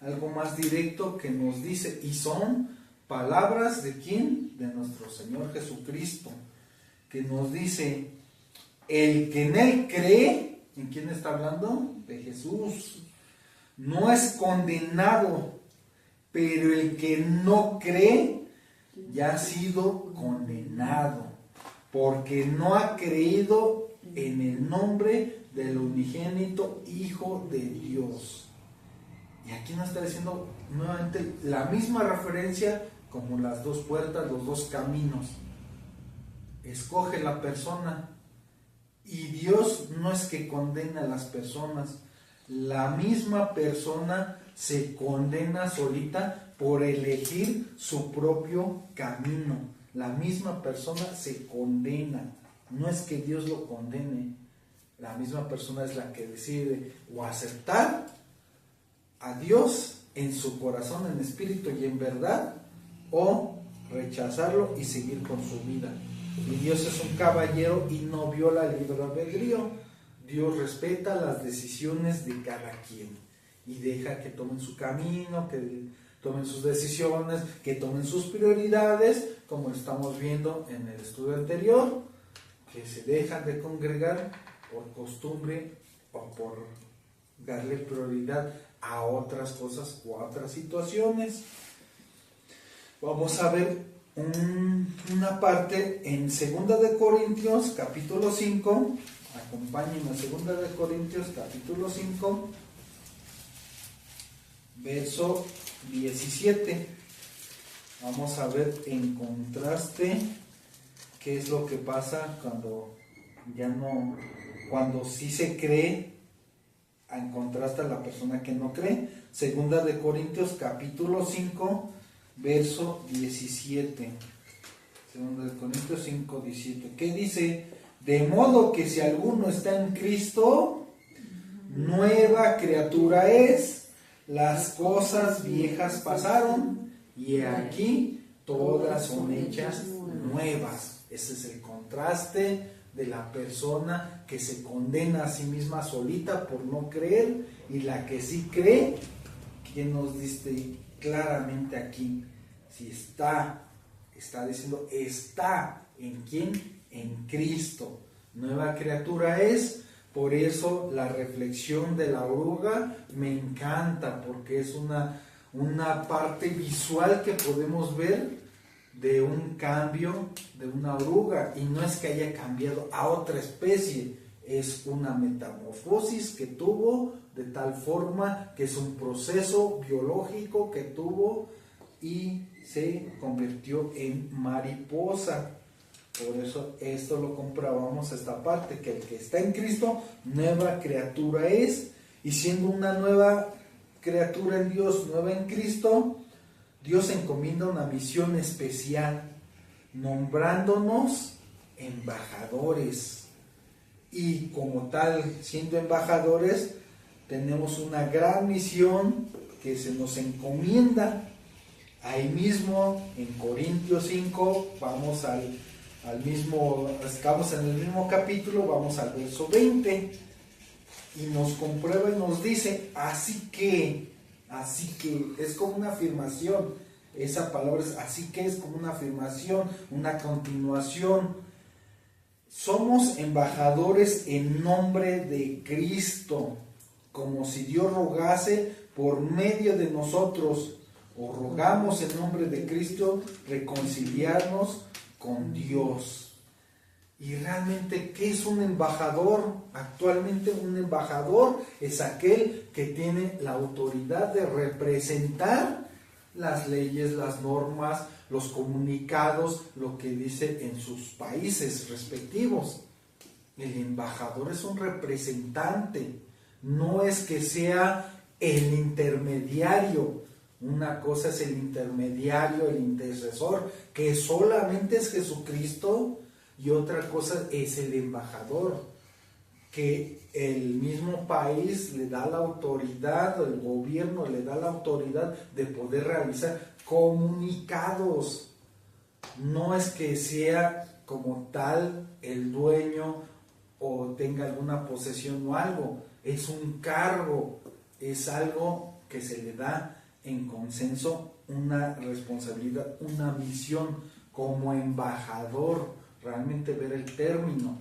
algo más directo que nos dice, y son palabras ¿de quién? De nuestro Señor Jesucristo, que nos dice, el que en Él cree, ¿en quién está hablando? De Jesús. No es condenado, pero el que no cree ya ha sido condenado, porque no ha creído en el nombre del unigénito Hijo de Dios. Y aquí nos está diciendo nuevamente la misma referencia como las dos puertas, los dos caminos. Escoge la persona. Y Dios no es que condena a las personas, la misma persona se condena solita por elegir su propio camino. La misma persona se condena, no es que Dios lo condene, la misma persona es la que decide o aceptar a Dios en su corazón, en espíritu y en verdad, o rechazarlo y seguir con su vida. Y Dios es un caballero y no viola el libre albedrío. Dios respeta las decisiones de cada quien y deja que tomen su camino, que tomen sus decisiones, que tomen sus prioridades, como estamos viendo en el estudio anterior, que se dejan de congregar por costumbre o por darle prioridad a otras cosas o a otras situaciones. Vamos a ver una parte en 2 de Corintios capítulo 5, acompáñenme a 2 de Corintios capítulo 5, verso 17. Vamos a ver en contraste qué es lo que pasa cuando sí se cree, en contraste a la persona que no cree. 2 de Corintios capítulo 5, verso 17. 2 de Corintios 5, 17. ¿Qué dice? De modo que si alguno está en Cristo, nueva criatura es, las cosas viejas pasaron, y aquí todas son hechas nuevas. Ese es el contraste de la persona que se condena a sí misma solita por no creer, y la que sí cree, que nos dice claramente aquí, si está diciendo, está ¿en quién? En Cristo, nueva criatura es. Por eso la reflexión de la oruga me encanta, porque es una parte visual que podemos ver de un cambio de una oruga, y no es que haya cambiado a otra especie, es una metamorfosis que tuvo de tal forma que es un proceso biológico que tuvo y se convirtió en mariposa. Por eso esto lo comprobamos, esta parte, que el que está en Cristo, nueva criatura es, y siendo una nueva criatura en Dios, nueva en Cristo, Dios encomienda una misión especial, nombrándonos embajadores. Y como tal, siendo embajadores, tenemos una gran misión que se nos encomienda. Ahí mismo, en Corintios 5, vamos estamos en el mismo capítulo, vamos al verso 20, y nos comprueba y nos dice, así que, es como una afirmación, esa palabra es así que, es como una afirmación, una continuación. Somos embajadores en nombre de Cristo, como si Dios rogase por medio de nosotros, o rogamos en nombre de Cristo reconciliarnos con Dios. Y realmente, ¿qué es un embajador? Actualmente un embajador es aquel que tiene la autoridad de representar las leyes, las normas, los comunicados, lo que dice en sus países respectivos. El embajador es un representante, no es que sea el intermediario. Una cosa es el intermediario, el intercesor, que solamente es Jesucristo, y otra cosa es el embajador, que el mismo país le da la autoridad, el gobierno le da la autoridad de poder realizar comunicados. No es que sea como tal el dueño o tenga alguna posesión o algo, es un cargo, es algo que se le da en consenso, una responsabilidad, una misión como embajador, realmente ver el término.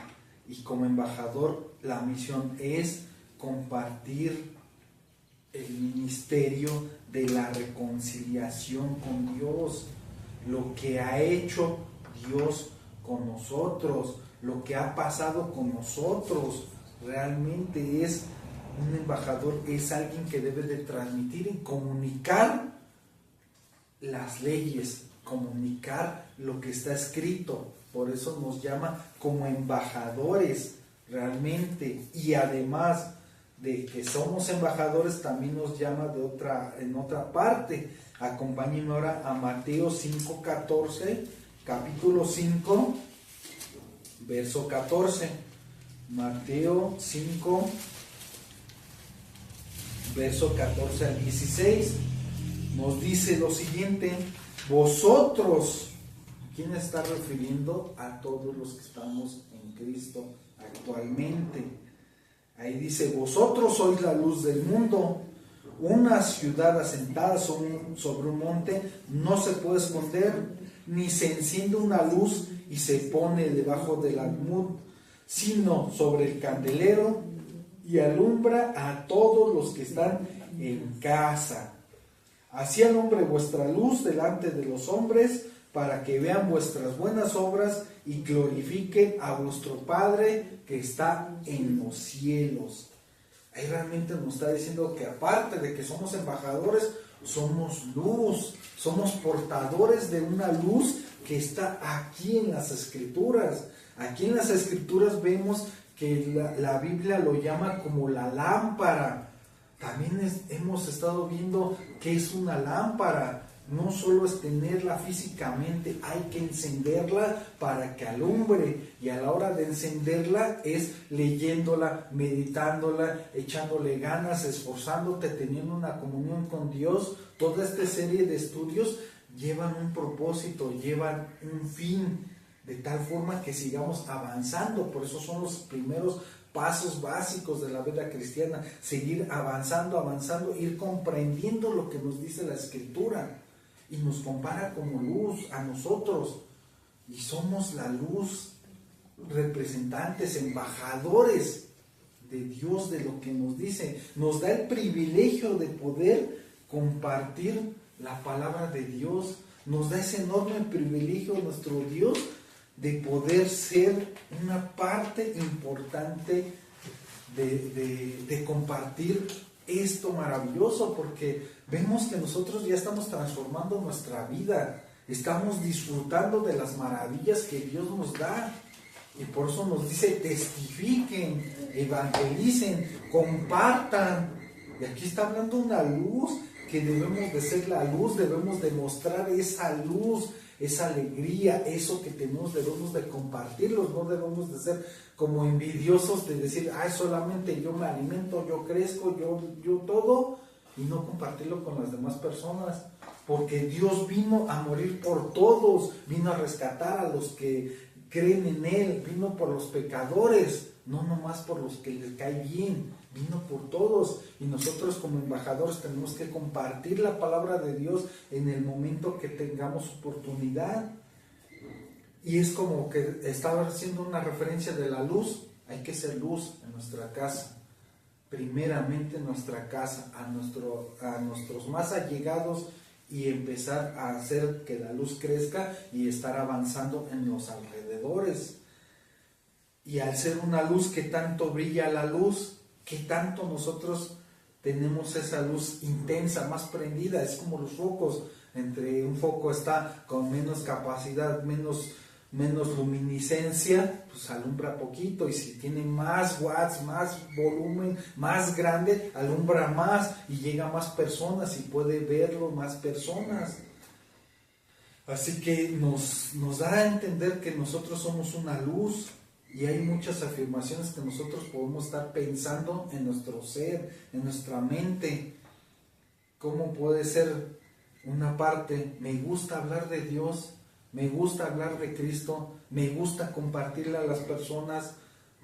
Y como embajador, la misión es compartir el ministerio de la reconciliación con Dios, lo que ha hecho Dios con nosotros, lo que ha pasado con nosotros. Realmente es un embajador, es alguien que debe de transmitir y comunicar las leyes, comunicar lo que está escrito. Por eso nos llama como embajadores realmente. Y además de que somos embajadores, también nos llama en otra parte. Acompáñenme ahora a Mateo 5:14, capítulo 5, verso 14. Mateo 5, verso 14 al 16, nos dice lo siguiente: vosotros, ¿quién está refiriendo? A todos los que estamos en Cristo actualmente. Ahí dice: vosotros sois la luz del mundo. Una ciudad asentada sobre un monte no se puede esconder, ni se enciende una luz y se pone debajo del almud, sino sobre el candelero, y alumbra a todos los que están en casa. Así alumbre vuestra luz delante de los hombres, para que vean vuestras buenas obras y glorifiquen a vuestro Padre que está en los cielos. Ahí realmente nos está diciendo que aparte de que somos embajadores, somos luz, somos portadores de una luz que está aquí en las Escrituras. Aquí en las Escrituras vemos que la Biblia lo llama como la lámpara. También hemos estado viendo que es una lámpara. No solo es tenerla físicamente, hay que encenderla para que alumbre, y a la hora de encenderla es leyéndola, meditándola, echándole ganas, esforzándote, teniendo una comunión con Dios. Toda esta serie de estudios llevan un propósito, llevan un fin, de tal forma que sigamos avanzando. Por eso son los primeros pasos básicos de la vida cristiana: seguir avanzando, ir comprendiendo lo que nos dice la Escritura. Y nos compara como luz a nosotros, y somos la luz, representantes, embajadores de Dios, de lo que nos dice. Nos da el privilegio de poder compartir la palabra de Dios. Nos da ese enorme privilegio nuestro Dios de poder ser una parte importante de compartir esto maravilloso, porque vemos que nosotros ya estamos transformando nuestra vida, estamos disfrutando de las maravillas que Dios nos da, y por eso nos dice: testifiquen, evangelicen, compartan. Y aquí está hablando una luz que debemos de ser la luz, debemos de mostrar esa luz, esa alegría, eso que tenemos, debemos de compartirlo, no debemos de ser como envidiosos de decir, ay, solamente yo me alimento, yo crezco, yo todo, y no compartirlo con las demás personas, porque Dios vino a morir por todos, vino a rescatar a los que creen en Él, vino por los pecadores, no nomás por los que les cae bien, vino por todos, y nosotros como embajadores tenemos que compartir la palabra de Dios en el momento que tengamos oportunidad. Y es como que estaba haciendo una referencia de la luz. Hay que ser luz en nuestra casa, primeramente en nuestra casa, a nuestros más allegados, y empezar a hacer que la luz crezca y estar avanzando en los alrededores. Y al ser una luz, que tanto brilla la luz, que tanto nosotros tenemos esa luz intensa, más prendida. Es como los focos. Entre un foco está con menos capacidad, menos luminiscencia, pues alumbra poquito, y si tiene más watts, más volumen, más grande, alumbra más y llega a más personas y puede verlo más personas. Así que nos da a entender que nosotros somos una luz, y hay muchas afirmaciones que nosotros podemos estar pensando en nuestro ser, en nuestra mente. ¿Cómo puede ser una parte? Me gusta hablar de Dios, me gusta hablar de Cristo, me gusta compartirle a las personas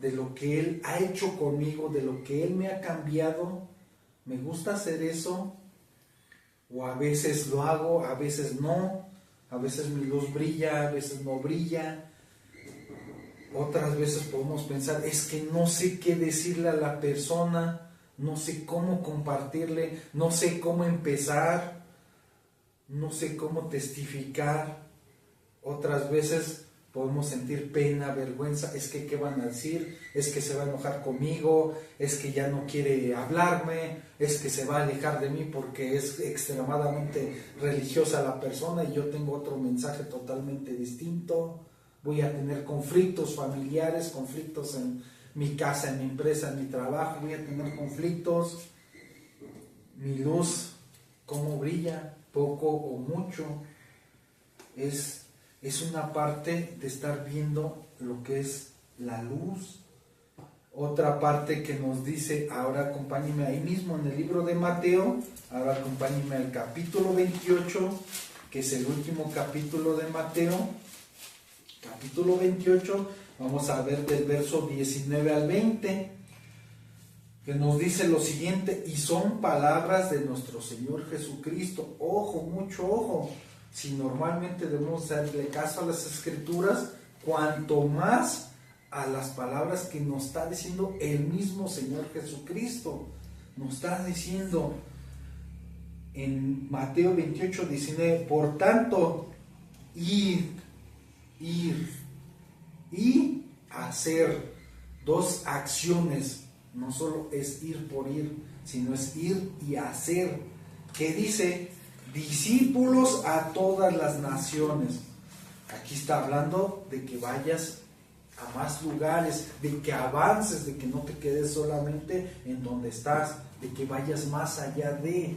de lo que Él ha hecho conmigo, de lo que Él me ha cambiado. Me gusta hacer eso, o a veces lo hago, a veces no, a veces mi luz brilla, a veces no brilla. Otras veces podemos pensar, es que no sé qué decirle a la persona, no sé cómo compartirle, no sé cómo empezar, no sé cómo testificar. Otras veces podemos sentir pena, vergüenza, es que qué van a decir, es que se va a enojar conmigo, es que ya no quiere hablarme, es que se va a alejar de mí porque es extremadamente religiosa la persona y yo tengo otro mensaje totalmente distinto. Voy a tener conflictos familiares, conflictos en mi casa, en mi empresa, en mi trabajo, voy a tener conflictos. Mi luz, ¿cómo brilla? Poco o mucho. Es una parte de estar viendo lo que es la luz. Otra parte que nos dice, ahora acompáñenme ahí mismo en el libro de Mateo, ahora acompáñenme al capítulo 28, que es el último capítulo de Mateo. Capítulo 28, vamos a ver del verso 19 al 20, que nos dice lo siguiente, y son palabras de nuestro Señor Jesucristo. Ojo, mucho ojo. Si normalmente debemos darle caso a las Escrituras, cuanto más a las palabras que nos está diciendo el mismo Señor Jesucristo. Nos está diciendo en Mateo 28, 19, por tanto, ir y hacer. Dos acciones, no solo es ir por ir, sino es ir y hacer. ¿Qué dice? Discípulos a todas las naciones. Aquí está hablando de que vayas a más lugares, de que avances, de que no te quedes solamente en donde estás, de que vayas más allá de.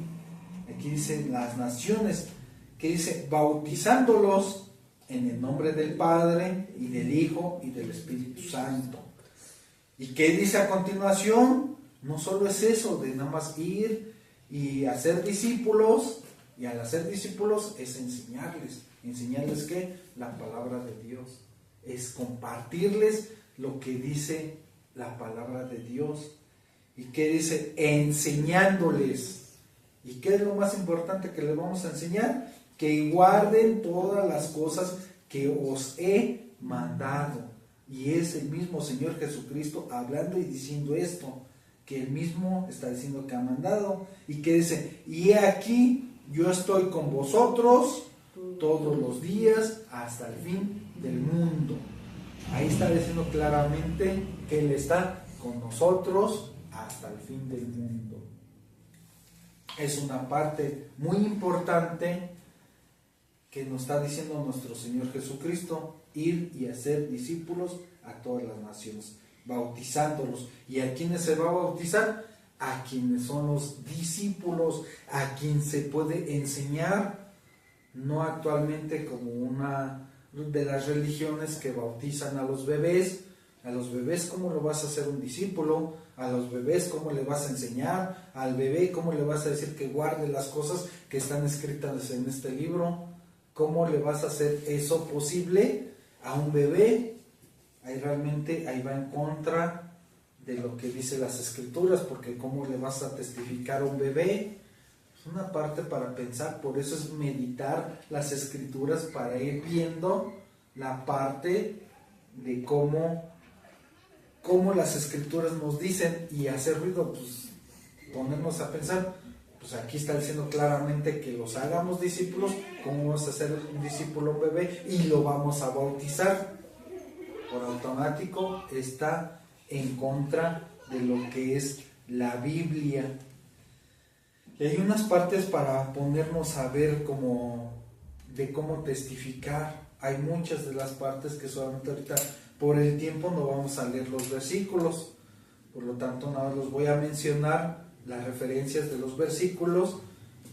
Aquí dice las naciones, que dice bautizándolos en el nombre del Padre y del Hijo y del Espíritu Santo. ¿Y qué dice a continuación? No solo es eso de nada más ir y hacer discípulos, y al hacer discípulos es enseñarles ¿qué? La palabra de Dios, es compartirles lo que dice la palabra de Dios. ¿Y qué dice? Enseñándoles. ¿Y qué es lo más importante que les vamos a enseñar? Que guarden todas las cosas que os he mandado. Y es el mismo Señor Jesucristo hablando y diciendo esto, que Él mismo está diciendo que ha mandado. Y que dice, y he aquí, yo estoy con vosotros todos los días hasta el fin del mundo. Ahí está diciendo claramente que Él está con nosotros hasta el fin del mundo. Es una parte muy importante que nos está diciendo nuestro Señor Jesucristo, ir y hacer discípulos a todas las naciones, bautizándolos. ¿Y a quiénes se va a bautizar? a quienes son los discípulos, a quien se puede enseñar, no actualmente como una de las religiones que bautizan a los bebés. A los bebés, ¿cómo lo vas a hacer un discípulo? A los bebés, ¿cómo le vas a enseñar? Al bebé, ¿cómo le vas a decir que guarde las cosas que están escritas en este libro? ¿Cómo le vas a hacer eso posible a un bebé? Ahí va en contra de lo que dicen las escrituras, porque ¿cómo le vas a testificar a un bebé? Es una parte para pensar, por eso es meditar las escrituras, para ir viendo la parte de cómo las escrituras nos dicen, y hacer ruido, pues ponernos a pensar, pues aquí está diciendo claramente que los hagamos discípulos. ¿Cómo vamos a hacer un discípulo un bebé? Y lo vamos a bautizar. Por automático está en contra de lo que es la Biblia. Y hay unas partes para ponernos a ver de cómo testificar. Hay muchas de las partes que solamente ahorita por el tiempo no vamos a leer los versículos, por lo tanto nada más los voy a mencionar, las referencias de los versículos,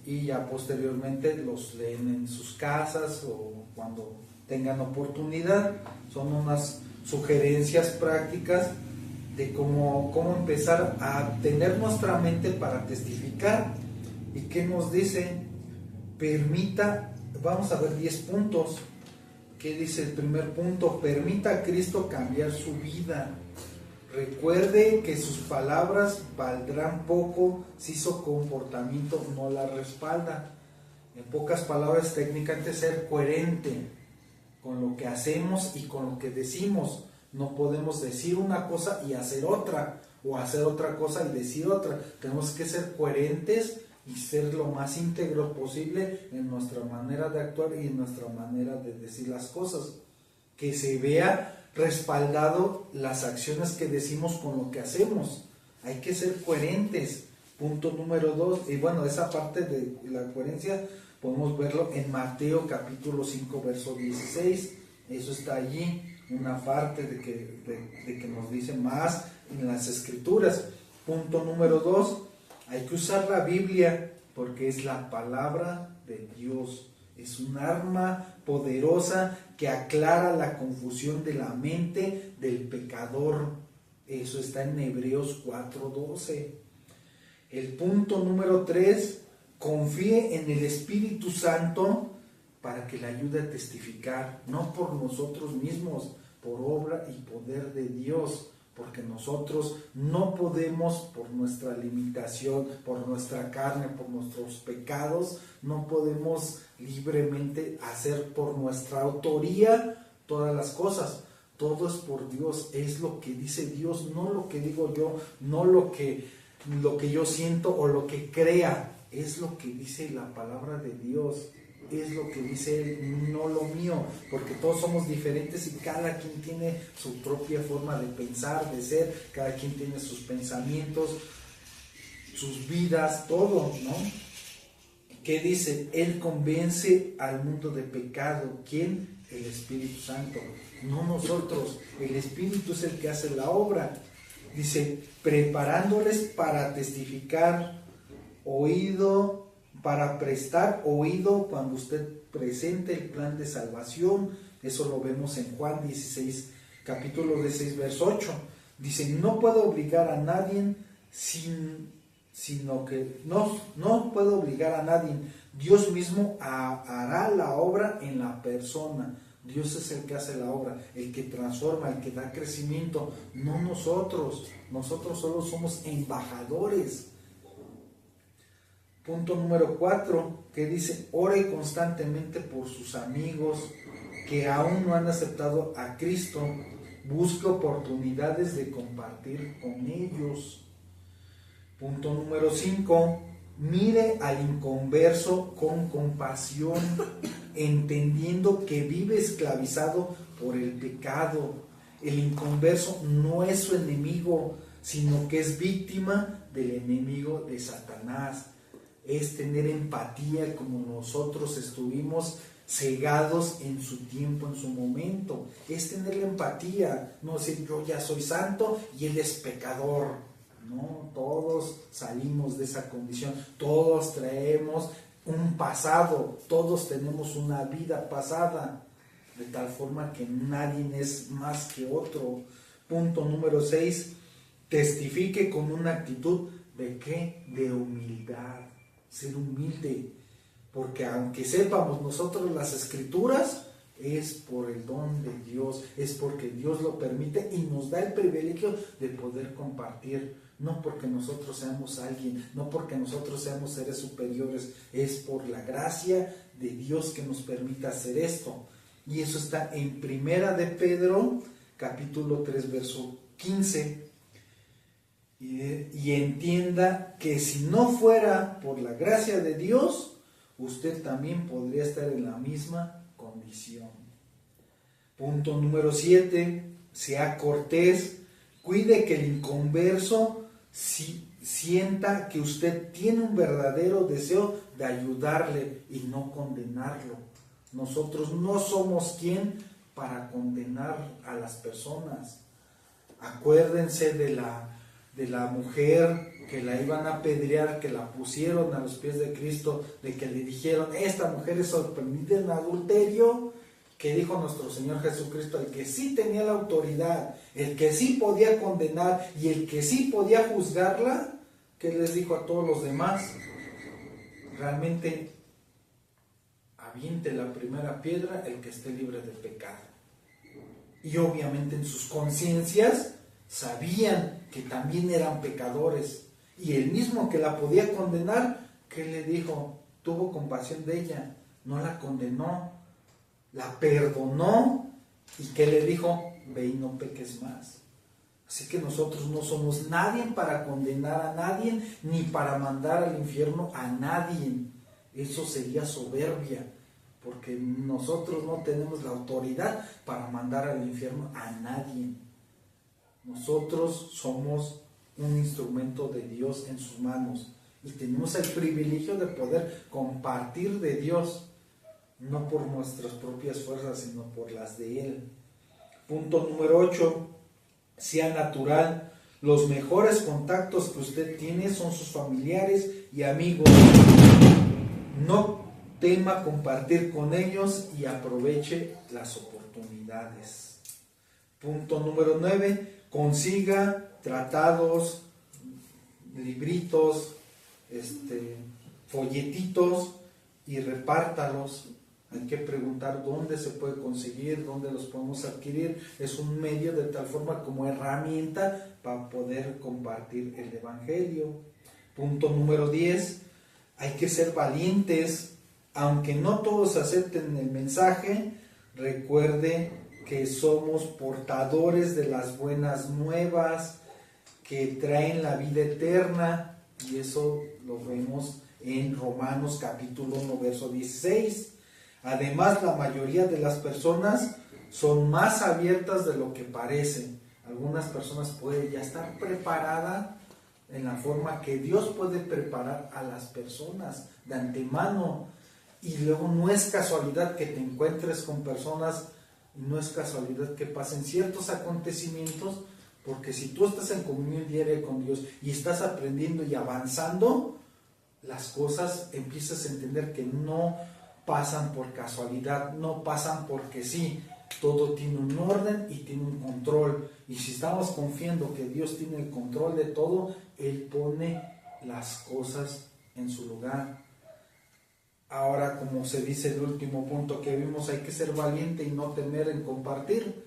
y ya posteriormente los leen en sus casas o cuando tengan oportunidad. Son unas sugerencias prácticas de cómo empezar a tener nuestra mente para testificar. ¿Y qué nos dice? Vamos a ver 10 puntos. ¿Qué dice el primer punto? Permita a Cristo cambiar su vida. Recuerde que sus palabras valdrán poco si su comportamiento no la respalda. En pocas palabras, técnicamente ser coherente con lo que hacemos y con lo que decimos. No podemos decir una cosa y hacer otra, o hacer otra cosa y decir otra. Tenemos que ser coherentes y ser lo más íntegro posible en nuestra manera de actuar y en nuestra manera de decir las cosas. Que se vea respaldado las acciones que decimos con lo que hacemos. Hay que ser coherentes. Punto número 2. Y bueno, esa parte de la coherencia podemos verlo en Mateo capítulo 5, verso 16. Eso está allí, una parte de que nos dice más en las escrituras. Punto número 2. Hay que usar la Biblia porque es la palabra de Dios. Es un arma poderosa que aclara la confusión de la mente del pecador. Eso está en Hebreos 4:12. El punto número 3. Confíe en el Espíritu Santo para que le ayude a testificar, no por nosotros mismos, por obra y poder de Dios. Porque nosotros no podemos, por nuestra limitación, por nuestra carne, por nuestros pecados, no podemos libremente hacer por nuestra autoría todas las cosas. Todo es por Dios, es lo que dice Dios, no lo que digo yo, no lo que yo siento o lo que crea, es lo que dice la palabra de Dios. Es lo que dice Él, no lo mío, porque todos somos diferentes y cada quien tiene su propia forma de pensar, de ser, cada quien tiene sus pensamientos, sus vidas, todo, ¿no? ¿Qué dice? Él convence al mundo de pecado. ¿Quién? El Espíritu Santo, no nosotros. El Espíritu es el que hace la obra. Dice, preparándoles para testificar, para prestar oído cuando usted presente el plan de salvación. Eso lo vemos en Juan 16, capítulo 16, verso 8. Dice, no puedo obligar a nadie no puedo obligar a nadie. Dios mismo hará la obra en la persona. Dios es el que hace la obra, el que transforma, el que da crecimiento, no nosotros. Nosotros solo somos embajadores. Punto número 4, que dice, ore constantemente por sus amigos que aún no han aceptado a Cristo. Busque oportunidades de compartir con ellos. Punto número 5, mire al inconverso con compasión, entendiendo que vive esclavizado por el pecado. El inconverso no es su enemigo, sino que es víctima del enemigo de Satanás. Es tener empatía como nosotros estuvimos cegados en su tiempo, en su momento. Es tener la empatía, no decir yo ya soy santo y él es pecador. No, todos salimos de esa condición, todos traemos un pasado, todos tenemos una vida pasada, de tal forma que nadie es más que otro. Punto número 6, testifique con una actitud ¿de qué? De humildad, ser humilde, porque aunque sepamos nosotros las escrituras, es por el don de Dios, es porque Dios lo permite y nos da el privilegio de poder compartir, no porque nosotros seamos alguien, no porque nosotros seamos seres superiores, es por la gracia de Dios que nos permite hacer esto. Y eso está en Primera de Pedro, capítulo 3, verso 15. Y entienda que si no fuera por la gracia de Dios, usted también podría estar en la misma condición. Punto número 7, sea cortés, cuide que el inconverso sienta que usted tiene un verdadero deseo de ayudarle y no condenarlo. Nosotros no somos quien para condenar a las personas. Acuérdense de la mujer que la iban a apedrear, que la pusieron a los pies de Cristo, de que le dijeron, esta mujer es sorprendida en adulterio, que dijo nuestro Señor Jesucristo, el que sí tenía la autoridad, el que sí podía condenar y el que sí podía juzgarla, que les dijo a todos los demás, realmente aviente la primera piedra el que esté libre de pecado. Y obviamente en sus conciencias sabían que también eran pecadores, y el mismo que la podía condenar, ¿qué le dijo? Tuvo compasión de ella, no la condenó, la perdonó, y ¿qué le dijo? Ve y no peques más. Así que nosotros no somos nadie para condenar a nadie, ni para mandar al infierno a nadie. Eso sería soberbia, porque nosotros no tenemos la autoridad para mandar al infierno a nadie. Nosotros somos un instrumento de Dios en sus manos y tenemos el privilegio de poder compartir de Dios, no por nuestras propias fuerzas, sino por las de Él. Punto número 8, sea natural. Los mejores contactos que usted tiene son sus familiares y amigos. No tema compartir con ellos y aproveche las oportunidades. Punto número 9, consiga tratados, libritos, folletitos y repártalos. Hay que preguntar dónde se puede conseguir, dónde los podemos adquirir. Es un medio de tal forma como herramienta para poder compartir el Evangelio. Punto número 10, hay que ser valientes. Aunque no todos acepten el mensaje, recuerde que somos portadores de las buenas nuevas que traen la vida eterna, y eso lo vemos en Romanos capítulo 1, verso 16. Además, la mayoría de las personas son más abiertas de lo que parecen. Algunas personas pueden ya estar preparadas en la forma que Dios puede preparar a las personas de antemano. Y luego no es casualidad que te encuentres con personas, no es casualidad que pasen ciertos acontecimientos, porque si tú estás en comunión diaria con Dios y estás aprendiendo y avanzando, las cosas empiezas a entender que no pasan por casualidad, no pasan porque sí, todo tiene un orden y tiene un control. Y si estamos confiando que Dios tiene el control de todo, Él pone las cosas en su lugar. Ahora, como se dice el último punto que vimos, hay que ser valiente y no temer en compartir.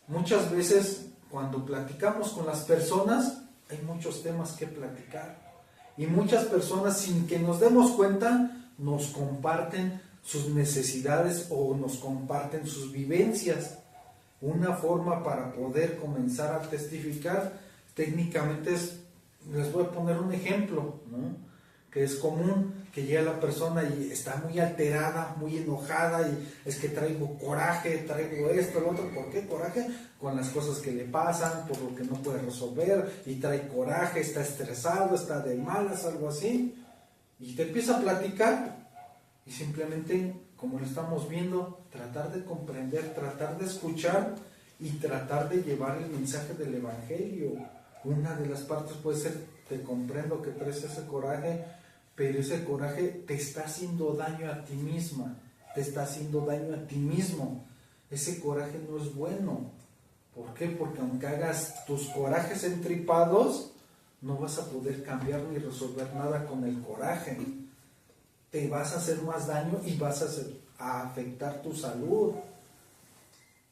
Muchas veces cuando platicamos con las personas, hay muchos temas que platicar. Y muchas personas, sin que nos demos cuenta, nos comparten sus necesidades o nos comparten sus vivencias. Una forma para poder comenzar a testificar técnicamente es, les voy a poner un ejemplo, ¿no? Que es común que llegue la persona y está muy alterada, muy enojada, y es que traigo coraje, traigo esto, lo otro. ¿Por qué coraje? Con las cosas que le pasan, por lo que no puede resolver, y trae coraje, está estresado, está de malas, algo así. Y te empieza a platicar, y simplemente, como lo estamos viendo, tratar de comprender, tratar de escuchar y tratar de llevar el mensaje del Evangelio. Una de las partes puede ser, te comprendo que traes ese coraje, pero ese coraje te está haciendo daño a ti misma, te está haciendo daño a ti mismo. Ese coraje no es bueno. ¿Por qué? Porque aunque hagas tus corajes entripados, no vas a poder cambiar ni resolver nada con el coraje. Te vas a hacer más daño y vas a afectar tu salud.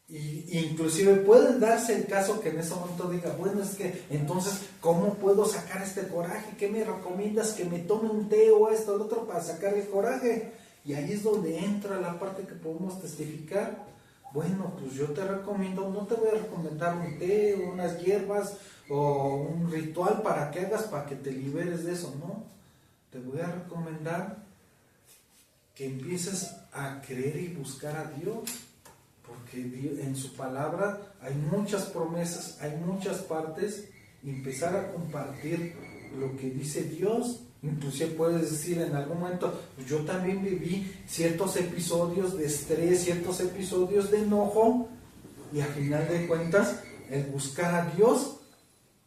Y inclusive puede darse el caso que en ese momento diga, bueno, es que entonces, ¿cómo puedo sacar este coraje? ¿Qué me recomiendas? ¿Que me tome un té o esto o lo otro para sacar el coraje? Y ahí es donde entra la parte que podemos testificar. Bueno, pues yo te recomiendo, no te voy a recomendar un té, unas hierbas o un ritual para que hagas para que te liberes de eso, no. Te voy a recomendar que empieces a creer y buscar a Dios, porque en su palabra hay muchas promesas, hay muchas partes, y empezar a compartir lo que dice Dios. Inclusive puedes decir en algún momento, pues yo también viví ciertos episodios de estrés, ciertos episodios de enojo, y al final de cuentas el buscar a Dios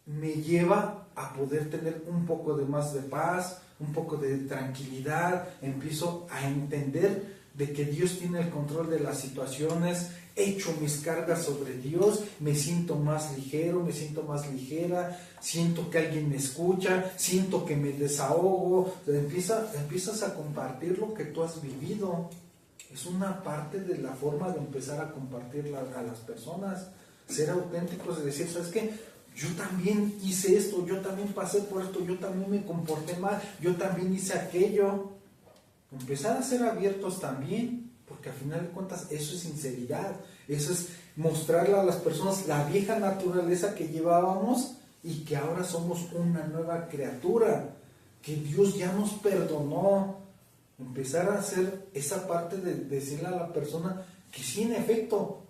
me lleva a poder tener un poco de más de paz, un poco de tranquilidad. Empiezo a entender de que Dios tiene el control de las situaciones, echo mis cargas sobre Dios, me siento más ligero, me siento más ligera, siento que alguien me escucha, siento que me desahogo. Empiezas a compartir lo que tú has vivido. Es una parte de la forma de empezar a compartir a las personas, ser auténticos y decir, ¿sabes qué? Yo también hice esto, yo también pasé por esto, yo también me comporté mal, yo también hice aquello. Empezar a ser abiertos también, porque al final de cuentas eso es sinceridad, eso es mostrarle a las personas la vieja naturaleza que llevábamos y que ahora somos una nueva criatura, que Dios ya nos perdonó. Empezar a hacer esa parte de decirle a la persona que sí, en efecto,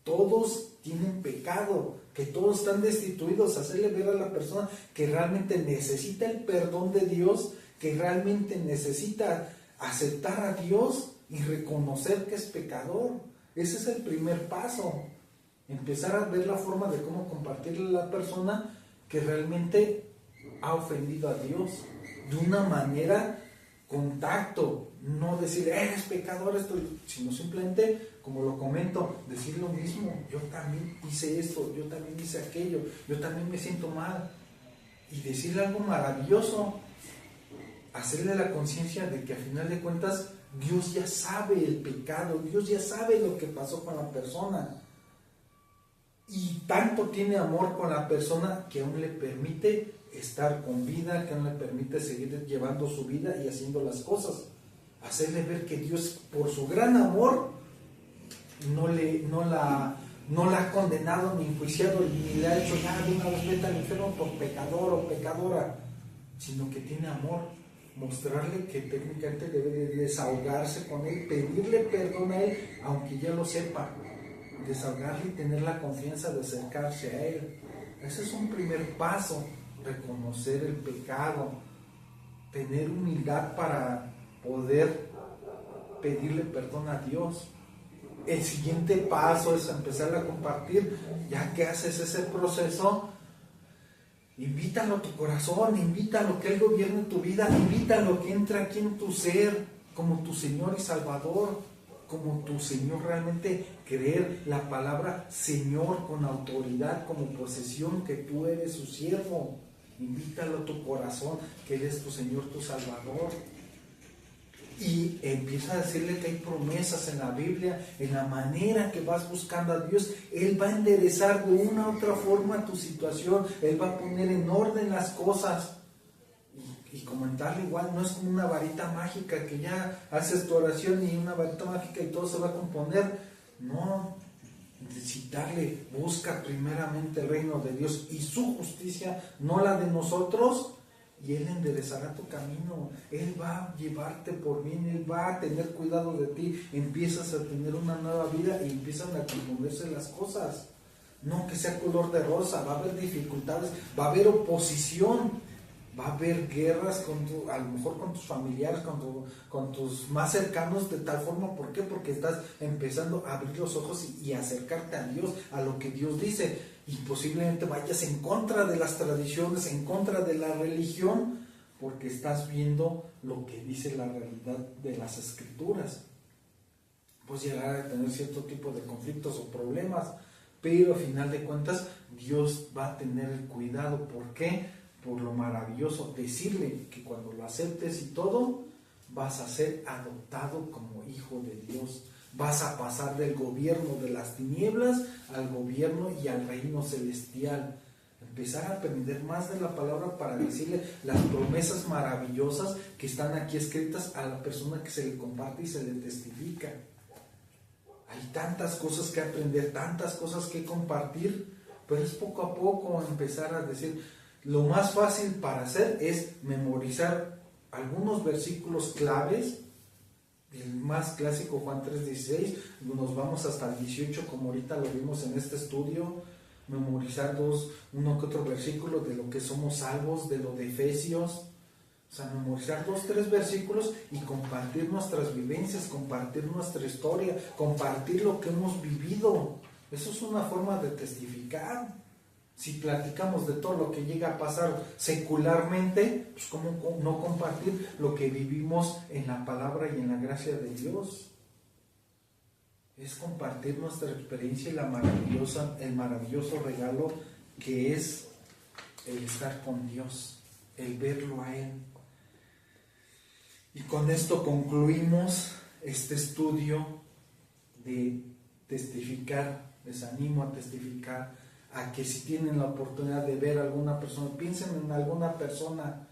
todos tienen pecado, que todos están destituidos, hacerle ver a la persona que realmente necesita el perdón de Dios, que realmente necesita aceptar a Dios y reconocer que es pecador. Ese es el primer paso. Empezar a ver la forma de cómo compartirle a la persona que realmente ha ofendido a Dios de una manera contacto, no decir eres pecador esto, sino simplemente, como lo comento, decir lo mismo. Yo también hice esto, yo también hice aquello, yo también me siento mal, y decirle algo maravilloso, hacerle la conciencia de que al final de cuentas Dios ya sabe el pecado, Dios ya sabe lo que pasó con la persona, y tanto tiene amor con la persona que aún le permite estar con vida, que aún le permite seguir llevando su vida y haciendo las cosas. Hacerle ver que Dios, por su gran amor, no la ha condenado ni enjuiciado ni le ha hecho nada de una vez vete al infierno por pecador o pecadora, sino que tiene amor. Mostrarle que técnicamente debe de desahogarse con él, pedirle perdón a él, aunque ya lo sepa, desahogarle y tener la confianza de acercarse a él. Ese es un primer paso, reconocer el pecado, tener humildad para poder pedirle perdón a Dios. El siguiente paso es empezar a compartir. Ya que haces ese proceso, invítalo a tu corazón, invítalo que Él gobierne tu vida, invítalo que entre aquí en tu ser como tu Señor y Salvador, como tu Señor. Realmente creer la palabra Señor con autoridad, como posesión, que tú eres su siervo. Invítalo a tu corazón, que Él es tu Señor, tu Salvador. Y empieza a decirle que hay promesas en la Biblia, en la manera que vas buscando a Dios. Él va a enderezar de una u otra forma tu situación, Él va a poner en orden las cosas. Y comentarle igual, no es como una varita mágica que ya haces tu oración y una varita mágica y todo se va a componer. No, necesitarle, busca primeramente el reino de Dios y su justicia, no la de nosotros, y Él enderezará tu camino. Él va a llevarte por bien, Él va a tener cuidado de ti. Empiezas a tener una nueva vida y empiezan a componerse las cosas. No que sea color de rosa, va a haber dificultades, va a haber oposición, va a haber guerras a lo mejor con tus familiares, con tus más cercanos, de tal forma. ¿Por qué? Porque estás empezando a abrir los ojos y acercarte a Dios, a lo que Dios dice. y posiblemente vayas en contra de las tradiciones, en contra de la religión, porque estás viendo lo que dice la realidad de las escrituras. Pues llegar a tener cierto tipo de conflictos o problemas, pero a final de cuentas Dios va a tener el cuidado. ¿Por qué? Por lo maravilloso, decirle que cuando lo aceptes y todo, vas a ser adoptado como hijo de Dios. Vas a pasar del gobierno de las tinieblas al gobierno y al reino celestial. Empezar a aprender más de la palabra para decirle las promesas maravillosas que están aquí escritas a la persona que se le comparte y se le testifica. Hay tantas cosas que aprender, tantas cosas que compartir, pero es poco a poco empezar a decir. Lo más fácil para hacer es memorizar algunos versículos claves. El más clásico, Juan 3:16, nos vamos hasta el 18 como ahorita lo vimos en este estudio. Memorizar uno que otro versículo de lo que somos salvos, de lo de Efesios. O sea, memorizar 2-3 versículos y compartir nuestras vivencias, compartir nuestra historia, compartir lo que hemos vivido. Eso es una forma de testificar. Si platicamos de todo lo que llega a pasar secularmente, pues ¿cómo no compartir lo que vivimos en la palabra y en la gracia de Dios? Es compartir nuestra experiencia y el maravilloso regalo que es el estar con Dios, el verlo a Él. Y con esto concluimos este estudio de testificar. Les animo a testificar, a que si tienen la oportunidad de ver a alguna persona, piensen en alguna persona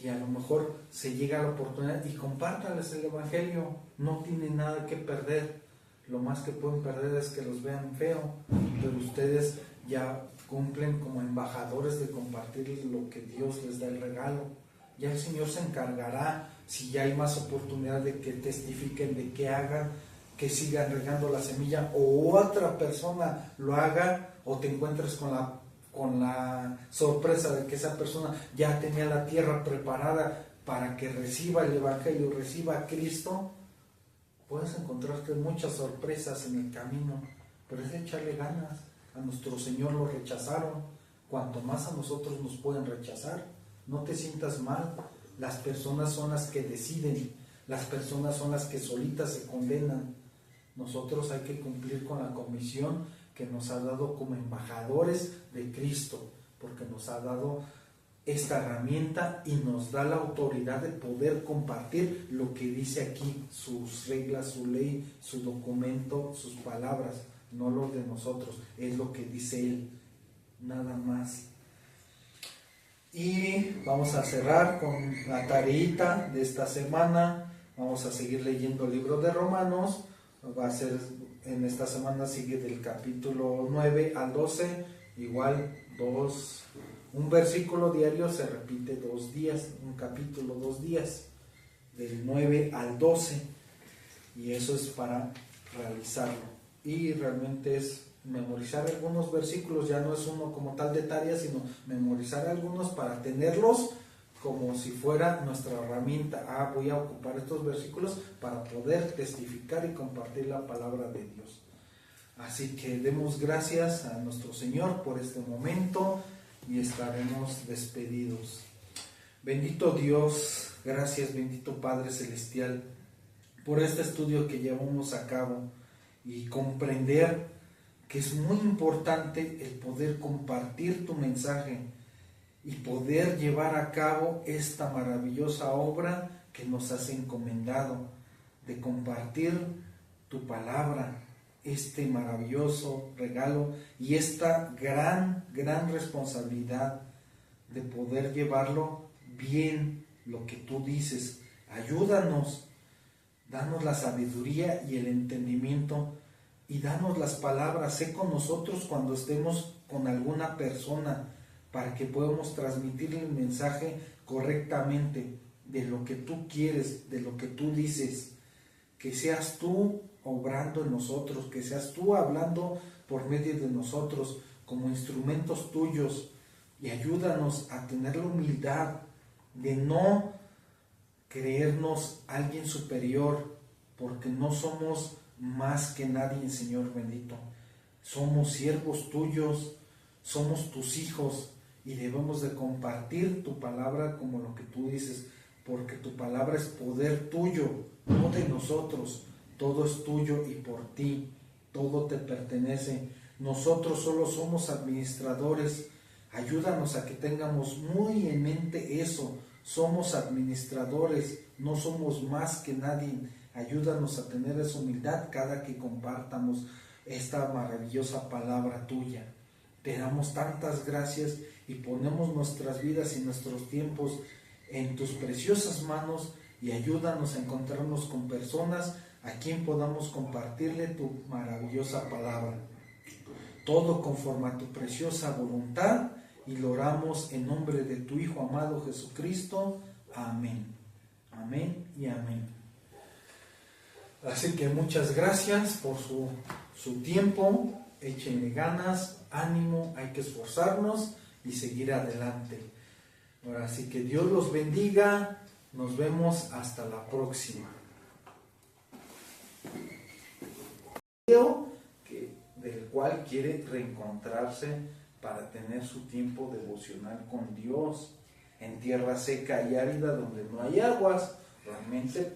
y a lo mejor se llega la oportunidad y compártanles el Evangelio. No tienen nada que perder. Lo más que pueden perder es que los vean feo, pero ustedes ya cumplen como embajadores de compartir lo que Dios les da el regalo. Ya el Señor se encargará, si ya hay más oportunidad de que testifiquen, de que hagan, que sigan regando la semilla, o otra persona lo haga, o te encuentres con la sorpresa de que esa persona ya tenía la tierra preparada para que reciba el Evangelio, reciba a Cristo. Puedes encontrarte muchas sorpresas en el camino, pero es de echarle ganas. A nuestro Señor lo rechazaron, cuanto más a nosotros nos pueden rechazar. No te sientas mal, las personas son las que deciden, las personas son las que solitas se condenan. Nosotros hay que cumplir con la comisión que nos ha dado como embajadores de Cristo, porque nos ha dado esta herramienta y nos da la autoridad de poder compartir lo que dice aquí, sus reglas, su ley, su documento, sus palabras, no lo de nosotros, es lo que dice Él, nada más. Y vamos a cerrar con la tareita de esta semana. Vamos a seguir leyendo el libro de Romanos. Va a ser, en esta semana sigue del capítulo 9 al 12, igual un versículo diario se repite 2 días, un capítulo 2 días, del 9 al 12, y eso es para realizarlo. Y realmente es memorizar algunos versículos, ya no es uno como tal de tarea, sino memorizar algunos para tenerlos como si fuera nuestra herramienta. Voy a ocupar estos versículos para poder testificar y compartir la palabra de Dios. Así que demos gracias a nuestro Señor por este momento y estaremos despedidos. Bendito Dios, gracias, bendito Padre Celestial, por este estudio que llevamos a cabo y comprender que es muy importante el poder compartir tu mensaje y poder llevar a cabo esta maravillosa obra que nos has encomendado, de compartir tu palabra, este maravilloso regalo y esta gran responsabilidad de poder llevarlo bien, lo que tú dices. Ayúdanos, danos la sabiduría y el entendimiento y danos las palabras. Sé con nosotros cuando estemos con alguna persona, para que podamos transmitirle el mensaje correctamente de lo que tú quieres, de lo que tú dices. Que seas tú obrando en nosotros, que seas tú hablando por medio de nosotros como instrumentos tuyos, y ayúdanos a tener la humildad de no creernos alguien superior, porque no somos más que nadie, Señor bendito. Somos siervos tuyos, somos tus hijos y debemos de compartir tu palabra como lo que tú dices, porque tu palabra es poder tuyo, no de nosotros. Todo es tuyo y por ti, todo te pertenece. Nosotros solo somos administradores. Ayúdanos a que tengamos muy en mente eso. Somos administradores, no somos más que nadie. Ayúdanos a tener esa humildad cada que compartamos esta maravillosa palabra tuya. Te damos tantas gracias y ponemos nuestras vidas y nuestros tiempos en tus preciosas manos, y ayúdanos a encontrarnos con personas a quien podamos compartirle tu maravillosa palabra. Todo conforme a tu preciosa voluntad, y lo oramos en nombre de tu Hijo amado Jesucristo. Amén. Amén y amén. Así que muchas gracias por su tiempo. Échenle ganas, ánimo, hay que esforzarnos y seguir adelante. Ahora, así que Dios los bendiga. Nos vemos hasta la próxima. Del cual quiere reencontrarse para tener su tiempo devocional con Dios en tierra seca y árida donde no hay aguas. Realmente